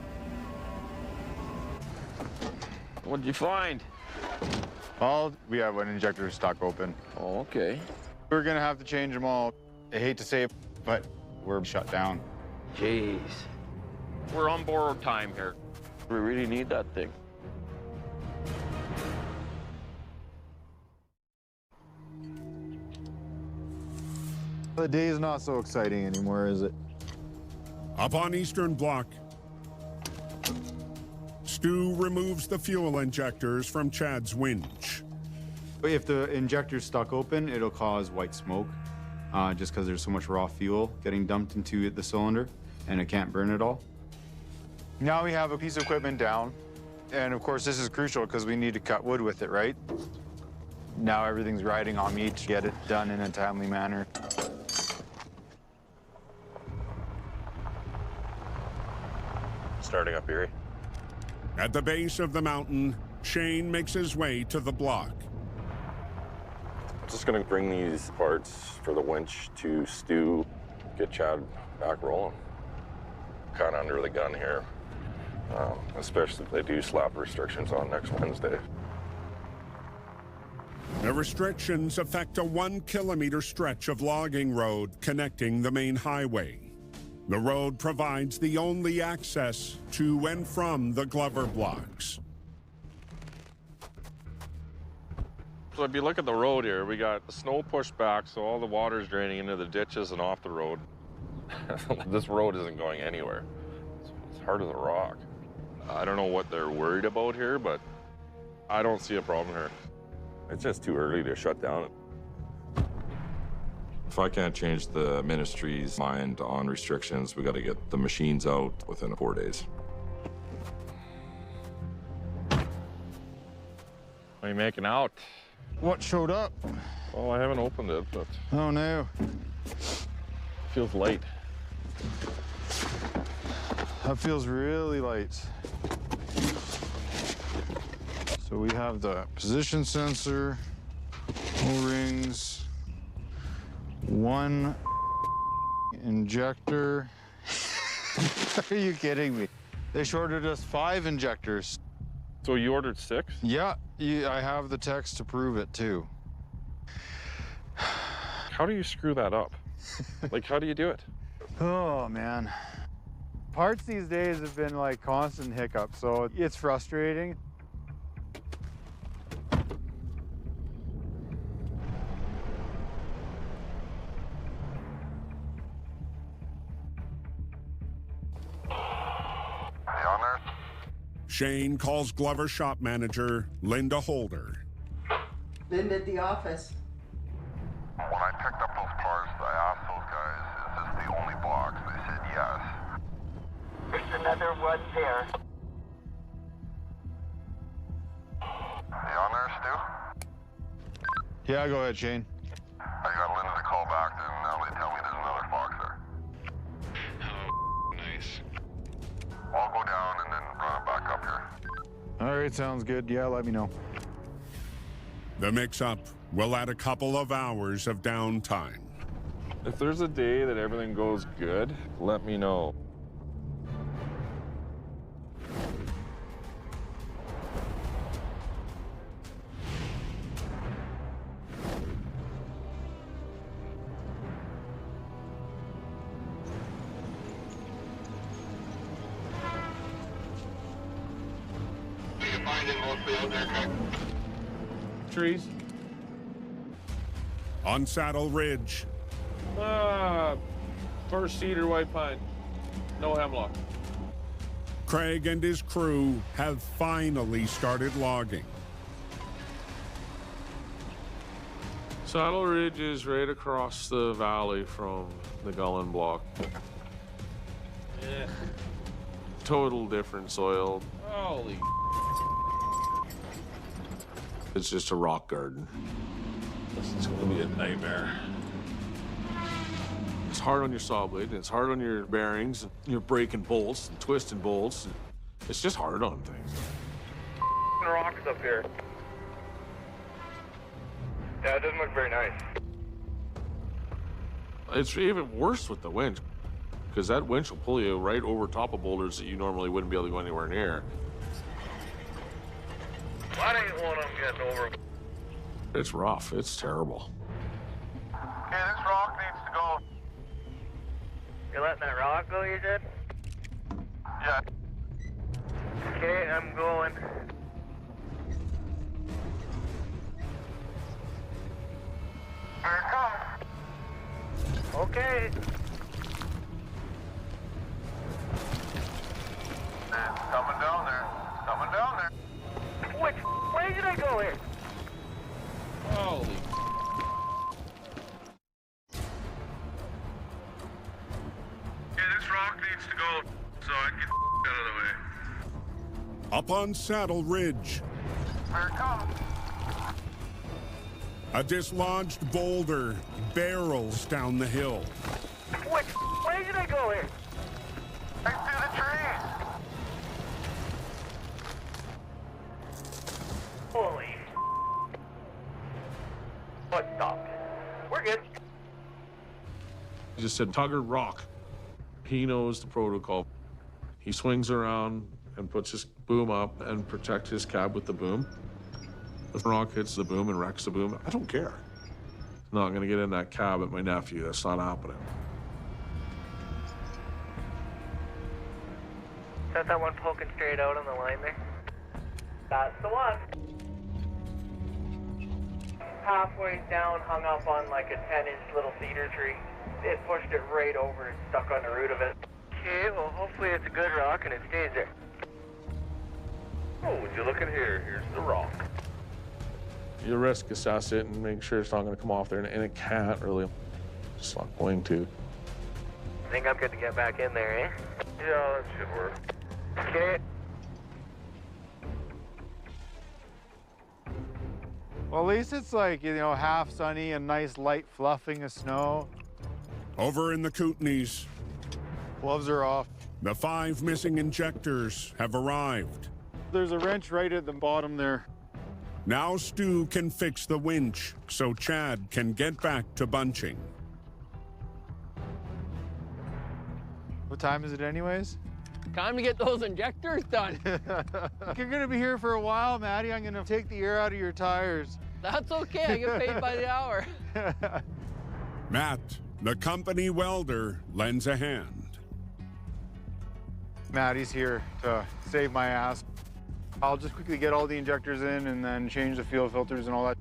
What'd you find? We have an injector stock open. Oh, okay. We're gonna have to change them all. I hate to say it, but we're shut down. Jeez. We're on borrowed time here. We really need that thing. The day is not so exciting anymore, is it? Up on Eastern Block, Stu removes the fuel injectors from Chad's winch. If the injector's stuck open, it'll cause white smoke, just because there's so much raw fuel getting dumped into the cylinder, and it can't burn it all. Now we have a piece of equipment down, and of course this is crucial because we need to cut wood with it, right? Now everything's riding on me to get it done in a timely manner. Starting up Erie. At the base of the mountain, Shane makes his way to the block. Just gonna bring these parts for the winch to Stu, get Chad back rolling. Kind of under the gun here, especially if they do slap restrictions on next Wednesday. The restrictions affect a 1 kilometer stretch of logging road connecting the main highway. The road provides the only access to and from the Glover blocks. So if you look at the road here, we got the snow pushed back, so all the water's draining into the ditches and off the road. This road isn't going anywhere. It's hard as a rock. I don't know what they're worried about here, but I don't see a problem here. It's just too early to shut down. If I can't change the ministry's mind on restrictions, we got to get the machines out within 4 days. What are you making out? what showed up. Oh, I haven't opened it, but Oh no. it feels light. That feels really light. So we have the position sensor, O-rings, one injector. Are you kidding me? They shorted us 5 injectors. So you ordered 6? Yeah, I have the text to prove it too. How do you screw that up? Like, how do you do it? Oh man. Parts these days have been like constant hiccups, so it's frustrating. Shane calls Glover shop manager Linda Holder. Linda at the office. When I picked up those parts, I asked those guys, is this the only box? They said yes. There's another one there. Are you on there, Stu? Yeah, go ahead, Shane. I got Linda to call back, and now they tell me there's another box there. Oh, nice. I'll go down and then run it back up here. All right, sounds good. Yeah, let me know. The mix-up will add a couple of hours of downtime. If there's a day that everything goes good, let me know. Trees. On Saddle Ridge, First cedar white pine. No hemlock. Craig and his crew have finally started logging. Saddle Ridge is right across the valley from the Gullen block. Total different soil. Holy. It's just a rock garden. This is gonna be a nightmare. It's hard on your saw blade, and it's hard on your bearings, and you're breaking bolts and twisting bolts. It's just hard on things. Rocks up here. Yeah, it doesn't look very nice. It's even worse with the winch, because that winch will pull you right over top of boulders that you normally wouldn't be able to go anywhere near. That ain't one I'm getting over. It's rough. It's terrible. Okay, this rock needs to go. You're letting that rock go, you said? Yeah. Okay, I'm going. Here it comes. Okay. It's coming down there. It's coming down there. Which way did I go here? Holy. Yeah, this rock needs to go so I can get out of the way. Up on Saddle Ridge, Here it comes. a dislodged boulder barrels down the hill. Which way did I go here? Right through the trees. Holy. What stopped? We're good. He just said, Tugger, rock. He knows the protocol. He swings around and puts his boom up and protects his cab with the boom. If the rock hits the boom and wrecks the boom, I don't care. I'm not gonna get in that cab at my nephew. That's not happening. Is that one poking straight out on the line there? That's the one. Halfway down, hung up on like a 10-inch little cedar tree. It pushed it right over and stuck on the root of it. Okay, well hopefully it's a good rock and it stays there. Oh, would you look at here? Here's the rock. You risk assess it and make sure it's not going to come off there, and it can't really. It's not going to. I think I'm good to get back in there, eh? Yeah, that should work. Okay. Well, at least it's like, you know, half sunny and nice light fluffing of snow. Over in the Kootenays, Gloves are off. the 5 missing injectors have arrived. There's a wrench right at the bottom there. Now Stu can fix the winch so Chad can get back to bunching. What time is it anyways? Time to get those injectors done. You're gonna be here for a while, Maddie. I'm gonna take the air out of your tires. That's okay, I get paid by the hour. Matt, the company welder, lends a hand. Maddie's here to save my ass. I'll just quickly get all the injectors in and then change the fuel filters and all that.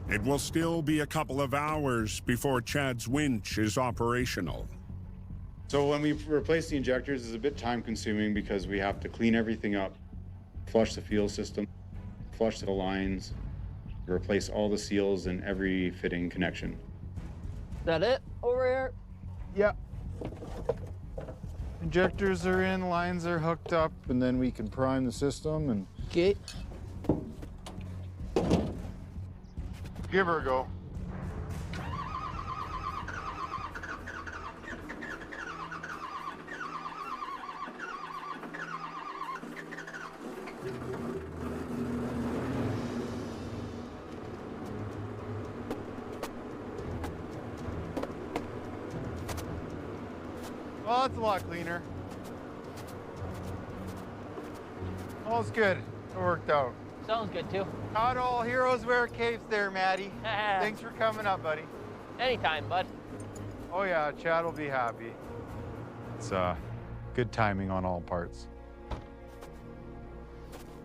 It will still be a couple of hours before Chad's winch is operational. So when we replace the injectors, it's a bit time consuming because we have to clean everything up, flush the fuel system, flush the lines, replace all the seals in every fitting connection. Is that it over here? Yep. Injectors are in, lines are hooked up, and then we can prime the system and... Okay. Give her a go. Well, that's a lot cleaner. All's good. It worked out. Sounds good too. Not all heroes wear capes there, Maddie. Thanks for coming up, buddy. Anytime, bud. Oh yeah, Chad will be happy. It's good timing on all parts.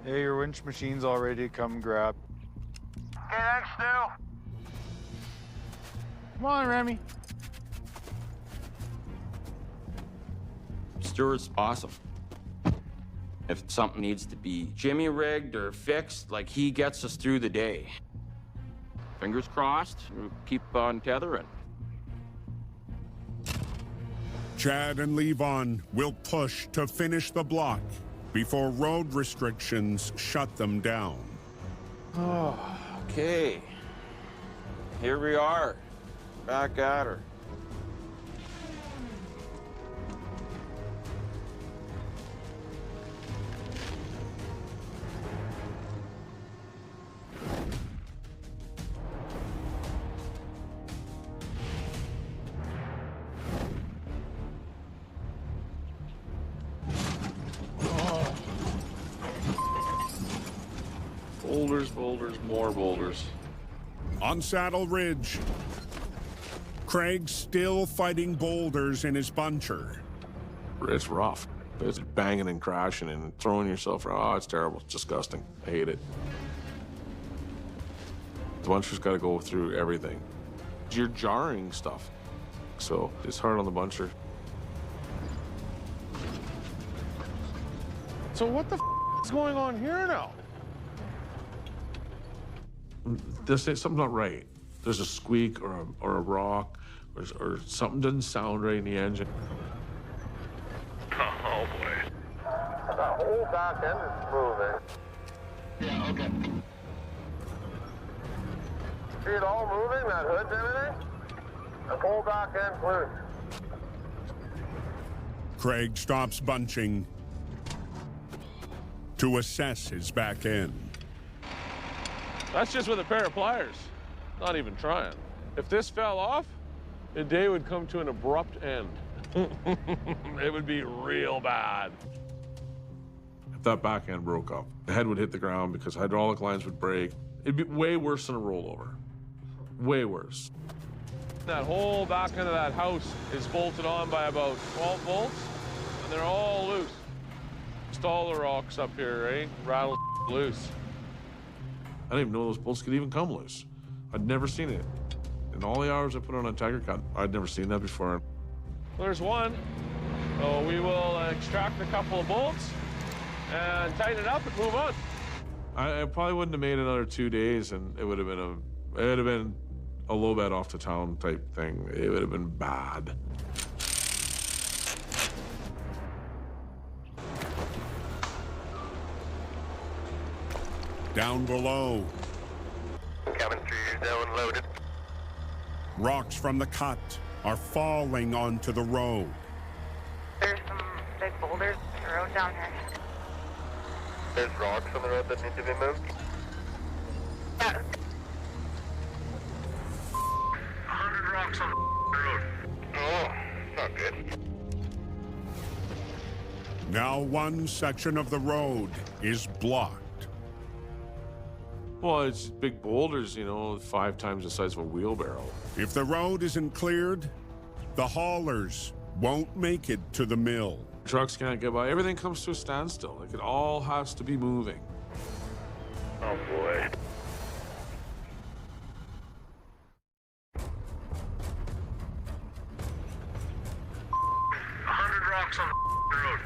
Hey, your winch machine's all ready to come grab. Okay, thanks, Stu. Come on, Remy. Stuart's awesome. If something needs to be jimmy rigged or fixed, like, he gets us through the day. Fingers crossed, we'll keep on tethering. Chad and Levon will push to finish the block before road restrictions shut them down. Oh, okay. Here we are, back at her. Boulders, boulders, more boulders. On Saddle Ridge, Craig's still fighting boulders in his buncher. It's rough. It's banging and crashing and throwing yourself around. Oh, it's terrible. It's disgusting. I hate it. The buncher's got to go through everything. You're jarring stuff. So it's hard on the buncher. So what the is going on here now? Something's not right. There's a squeak or a rock or something doesn't sound right in the engine. Oh, boy. The whole back end is moving. Yeah, okay. See it all moving, that hood's everything? The whole back end's loose. Craig stops bunching to assess his back end. That's just with a pair of pliers. Not even trying. If this fell off, the day would come to an abrupt end. It would be real bad. If that back end broke up, the head would hit the ground because hydraulic lines would break. It'd be way worse than a rollover. Way worse. That whole back end of that house is bolted on by about 12 volts, and they're all loose. Just all the rocks up here, right? Rattle loose. I didn't even know those bolts could even come loose. I'd never seen it. In all the hours I put on a Tiger Cut, I'd never seen that before. There's one. So we will extract a couple of bolts and tighten it up and move on. I probably wouldn't have made another 2 days, and it would have been a low bed off to town type thing. It would have been bad. Down below, Coming through your zone loaded. Rocks from the cut are falling onto the road. There's some big boulders in the road down here. There's rocks on the road that need to be moved. Yeah. 100 rocks on the road. Oh, not good. Now one section of the road is blocked. Well, it's big boulders, you know, 5 times the size of a wheelbarrow. If the road isn't cleared, the haulers won't make it to the mill. Trucks can't get by. Everything comes to a standstill. Like, it all has to be moving. Oh boy. Rocks on the road.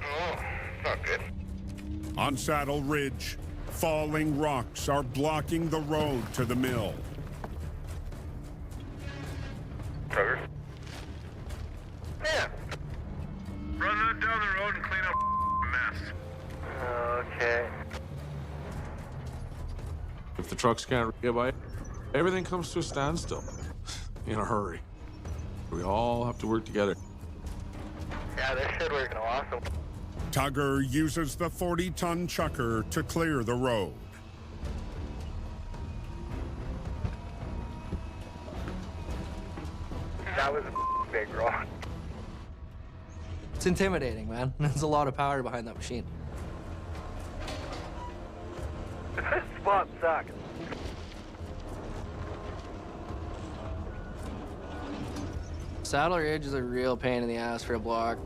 Oh, not good. On Saddle Ridge, falling rocks are blocking the road to the mill. Trevor? Yeah. Run that down the road and clean up mess. Okay. If the trucks can't get by, everything comes to a standstill in a hurry. We all have to work together. Yeah, this should work awesome. Tugger uses the 40-ton chucker to clear the road. That was a big rock. It's intimidating, man. There's a lot of power behind that machine. This spot sucks. Saddle Ridge is a real pain in the ass for a block.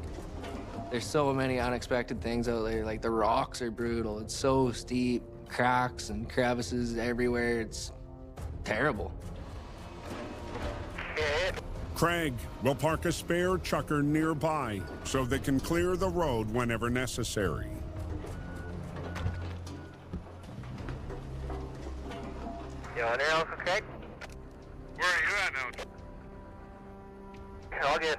There's so many unexpected things out there. Like, the rocks are brutal. It's so steep, cracks and crevices everywhere. It's terrible. Craig will park a spare chucker nearby so they can clear the road whenever necessary. You on there, Uncle Craig? Where are you at now? All good.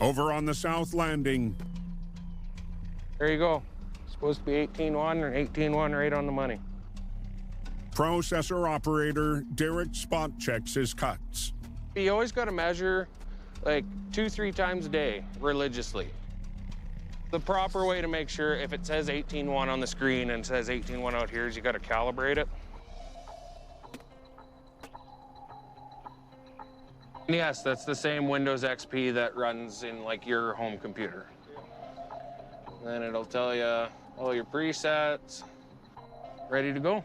Over on the South Landing, There you go. Supposed to be 18-1 or 18-1 right on the money. processor operator Derek spot checks his cuts. You always got to measure like 2-3 times a day religiously. The proper way to make sure if it says 18-1 on the screen and says 18-1 out here is you got to calibrate it. Yes, that's the same Windows XP that runs in like your home computer. Then it'll tell you all your presets, ready to go.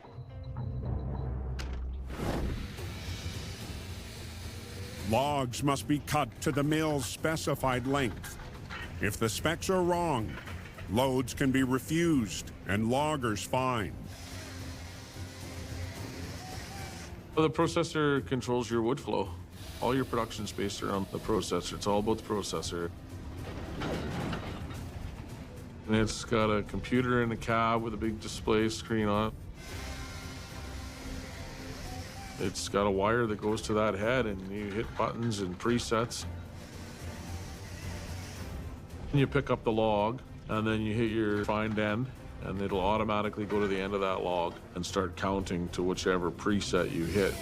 Logs must be cut to the mill's specified length. If the specs are wrong, loads can be refused and loggers fined. Well, the processor controls your wood flow. All your production's based around the processor. It's all about the processor. And it's got a computer in the cab with a big display screen on it. It's got a wire that goes to that head, and you hit buttons and presets. And you pick up the log, and then you hit your find end, and it'll automatically go to the end of that log and start counting to whichever preset you hit.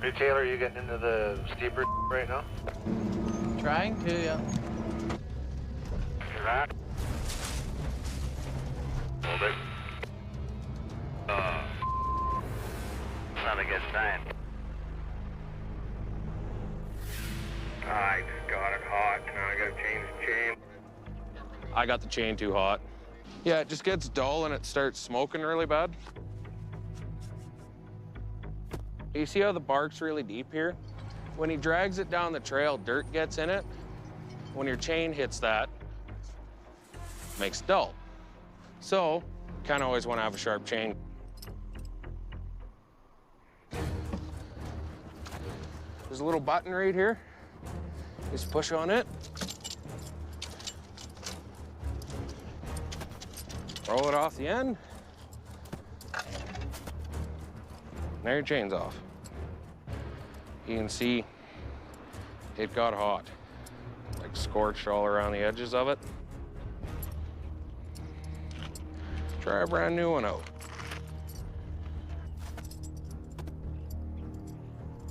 Hey, Taylor, are you getting into the steeper right now? Trying to, yeah. You're at? Hold it. Not a good sign. I just got it hot. Now I gotta change the chain. I got the chain too hot. Yeah, it just gets dull and it starts smoking really bad. You see how the bark's really deep here? When he drags it down the trail, dirt gets in it. When your chain hits that, it makes it dull. So, kind of always want to have a sharp chain. There's a little button right here. Just push on it. Roll it off the end. There your chain's off. You can see It got hot, like scorched all around the edges of it. Try a brand new one out.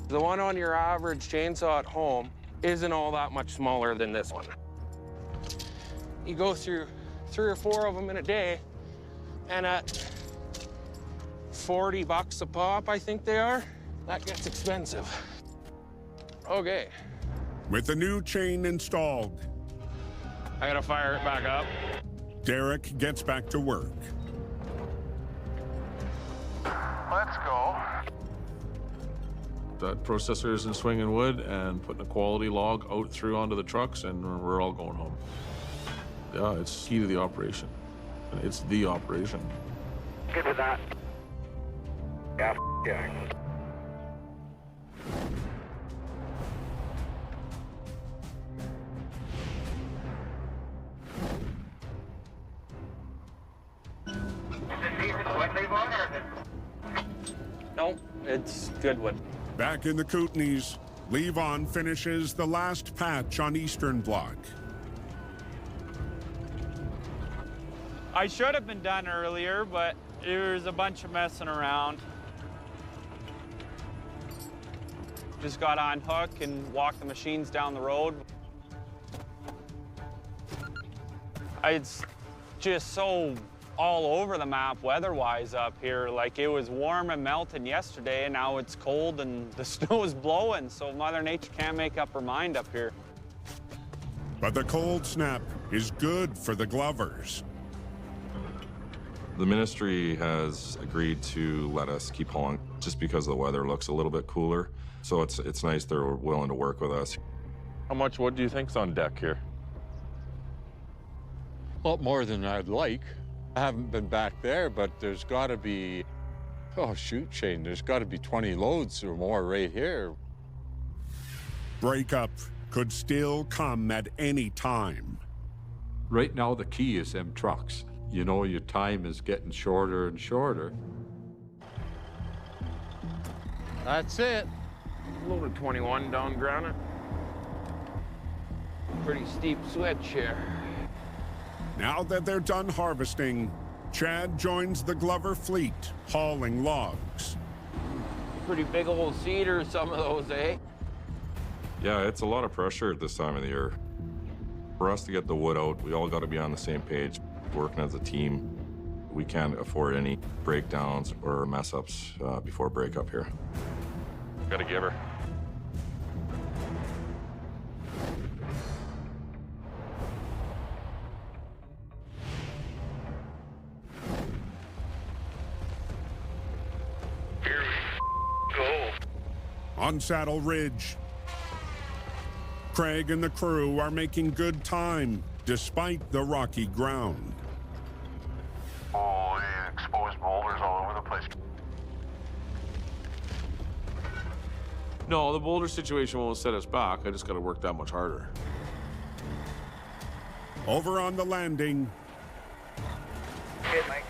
The one on your average chainsaw at home isn't all that much smaller than this one. You go through 3 or 4 of them in a day, and at 40 bucks a pop, I think they are, that gets expensive. Okay. With the new chain installed, I gotta fire it back up. Derek gets back to work. Let's go. That processor is in swinging wood and putting a quality log out through onto the trucks, and we're all going home. Yeah, it's key to the operation. It's the operation. Good with that. Yeah, yeah. Is it decent wood they want, or is it? No, it's good wood. Back in the Kootenays, Levon finishes the last patch on Eastern Block. I should have been done earlier, but there was a bunch of messing around. Just got on hook and walked the machines down the road. It's just so all over the map weather-wise up here. Like, it was warm and melting yesterday, and now it's cold and the snow is blowing, so Mother Nature can't make up her mind up here. But the cold snap is good for the Glovers. The ministry has agreed to let us keep hauling just because the weather looks a little bit cooler. So it's nice they're willing to work with us. How much wood do you think's on deck here? A lot more than I'd like. I haven't been back there, but there's got to be, oh shoot, Shane, there's got to be 20 loads or more right here. Breakup could still come at any time. Right now, the key is them trucks. You know, your time is getting shorter and shorter. That's it. Loaded 21 down granite. Pretty steep switch here. Now that they're done harvesting, Chad joins the Glover fleet, hauling logs. Pretty big old cedar, some of those, eh? Yeah, it's a lot of pressure at this time of the year. For us to get the wood out, we all got to be on the same page, working as a team. We can't afford any breakdowns or mess-ups before breakup here. Gotta give her. Here we go. On Saddle Ridge, Craig and the crew are making good time despite the rocky ground. Oh, yeah, exposed boulders all over the place. No, the boulder situation won't set us back. I just got to work that much harder. Over on the landing, Hit, Mike.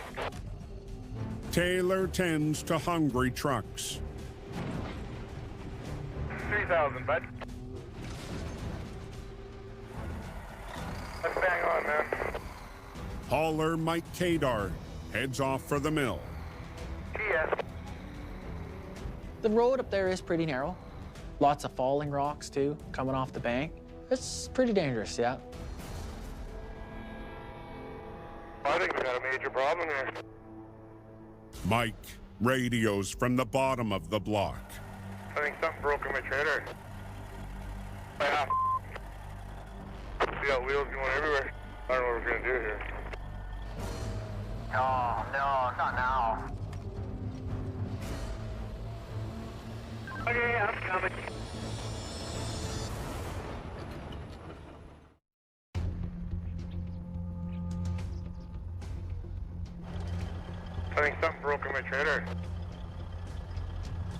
Taylor tends to hungry trucks. 3,000, bud. Let's bang on, man. Hauler Mike Kadar heads off for the mill. Yes. The road up there is pretty narrow. Lots of falling rocks, too, coming off the bank. It's pretty dangerous, yeah. I think we got a major problem here. Mike radios from the bottom of the block. I think something broke in my trailer. Yeah. See how wheels going everywhere. I don't know what we're gonna do here. No, not now. Okay, I'm coming. I think something broke in my trailer.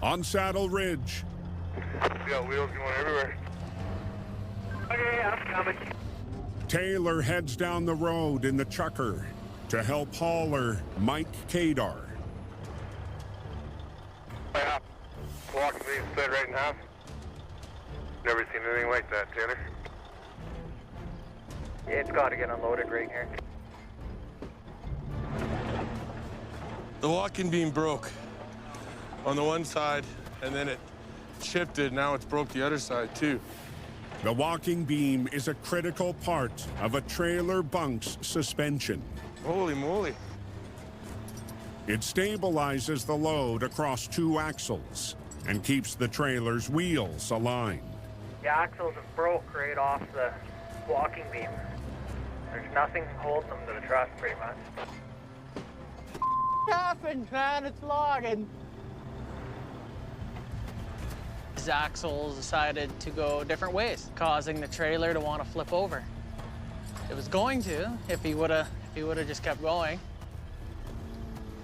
On Saddle Ridge, See how wheels going everywhere. Okay, I'm coming. Taylor heads down the road in the chucker to help hauler Mike Kadar. Yeah. Walking these split right in half. Never seen anything like that, Taylor. It's got to get unloaded right here. The walking beam broke on the one side, and then it shifted. Now it's broke the other side, too. The walking beam is a critical part of a trailer bunk's suspension. Holy moly. It stabilizes the load across 2 axles and keeps the trailer's wheels aligned. The axles have broke right off the walking beam. There's nothing holding them to the truck, pretty much. Happened, man. It's logging. His axles decided to go different ways, causing the trailer to want to flip over. It was going to if he would have just kept going.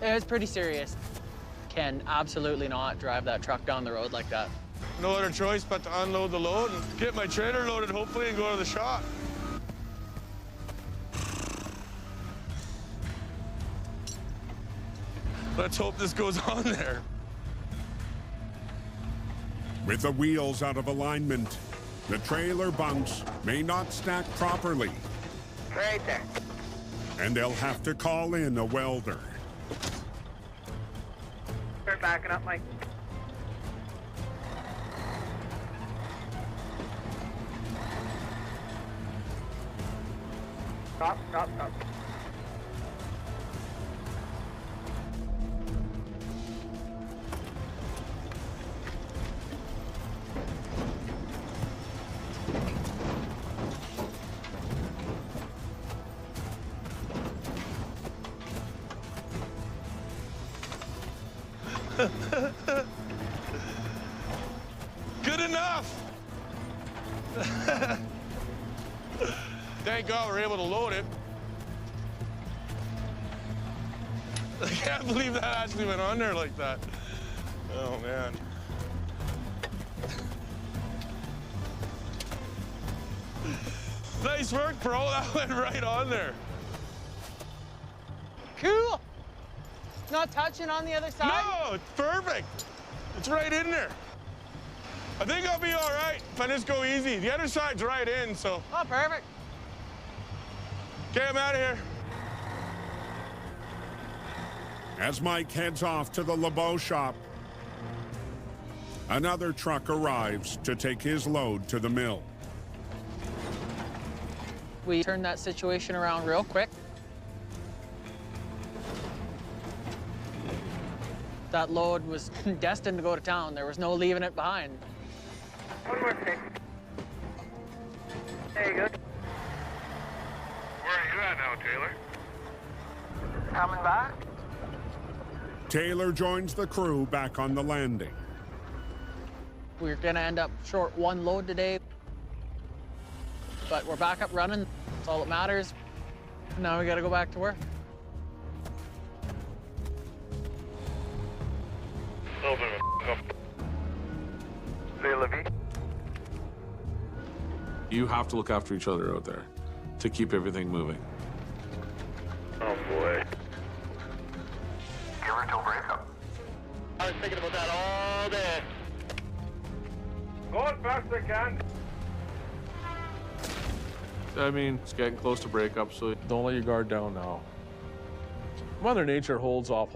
It was pretty serious. Can absolutely not drive that truck down the road like that. No other choice but to unload the load and get my trailer loaded, hopefully, and go to the shop. Let's hope this goes on there. With the wheels out of alignment, the trailer bunks may not stack properly. Right there. And they'll have to call in a welder. Start backing up, Mike. Stop, stop, stop. Good enough. Thank God we're able to load it. I can't believe that actually went on there like that. Oh, man. Nice work, bro. That went right on there. Cool. Not touching on the other side? No, it's perfect. It's right in there. I think I'll be all right if I just go easy. The other side's right in, so. Oh, perfect. Okay, I'm out of here. As Mike heads off to the LeBeau shop, another truck arrives to take his load to the mill. We turned that situation around real quick. That load was destined to go to town. There was no leaving it behind. One more thing. There you go. Where are you at now, Taylor? Coming back? Taylor joins the crew back on the landing. We're gonna end up short 1 load today, but we're back up running. That's all that matters. Now we gotta go back to work. A little bit of a Say, Livy. You have to look after each other out there to keep everything moving. Oh, boy. Give her till breakup. I was thinking about that all day. Go as fast as I can. I mean, it's getting close to breakup, so Don't let your guard down now. Mother Nature holds off,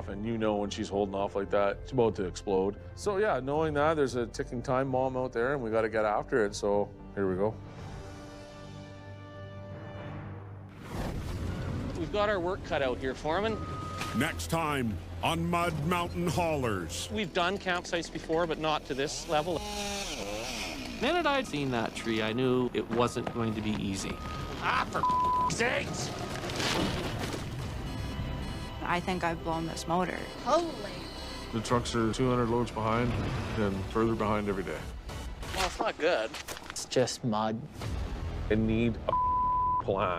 and you know when she's holding off like that, it's about to explode. So yeah, knowing that, there's a ticking time bomb out there, and we got to get after it, so here we go. We've got our work cut out here, Foreman. Next time on Mud Mountain Haulers. We've done campsites before, but not to this level. The minute I'd seen that tree, I knew it wasn't going to be easy. Ah, for sakes! I think I've blown this motor. Holy. the trucks are 200 loads behind and further behind every day. Well, it's not good. It's just mud. They need a plan.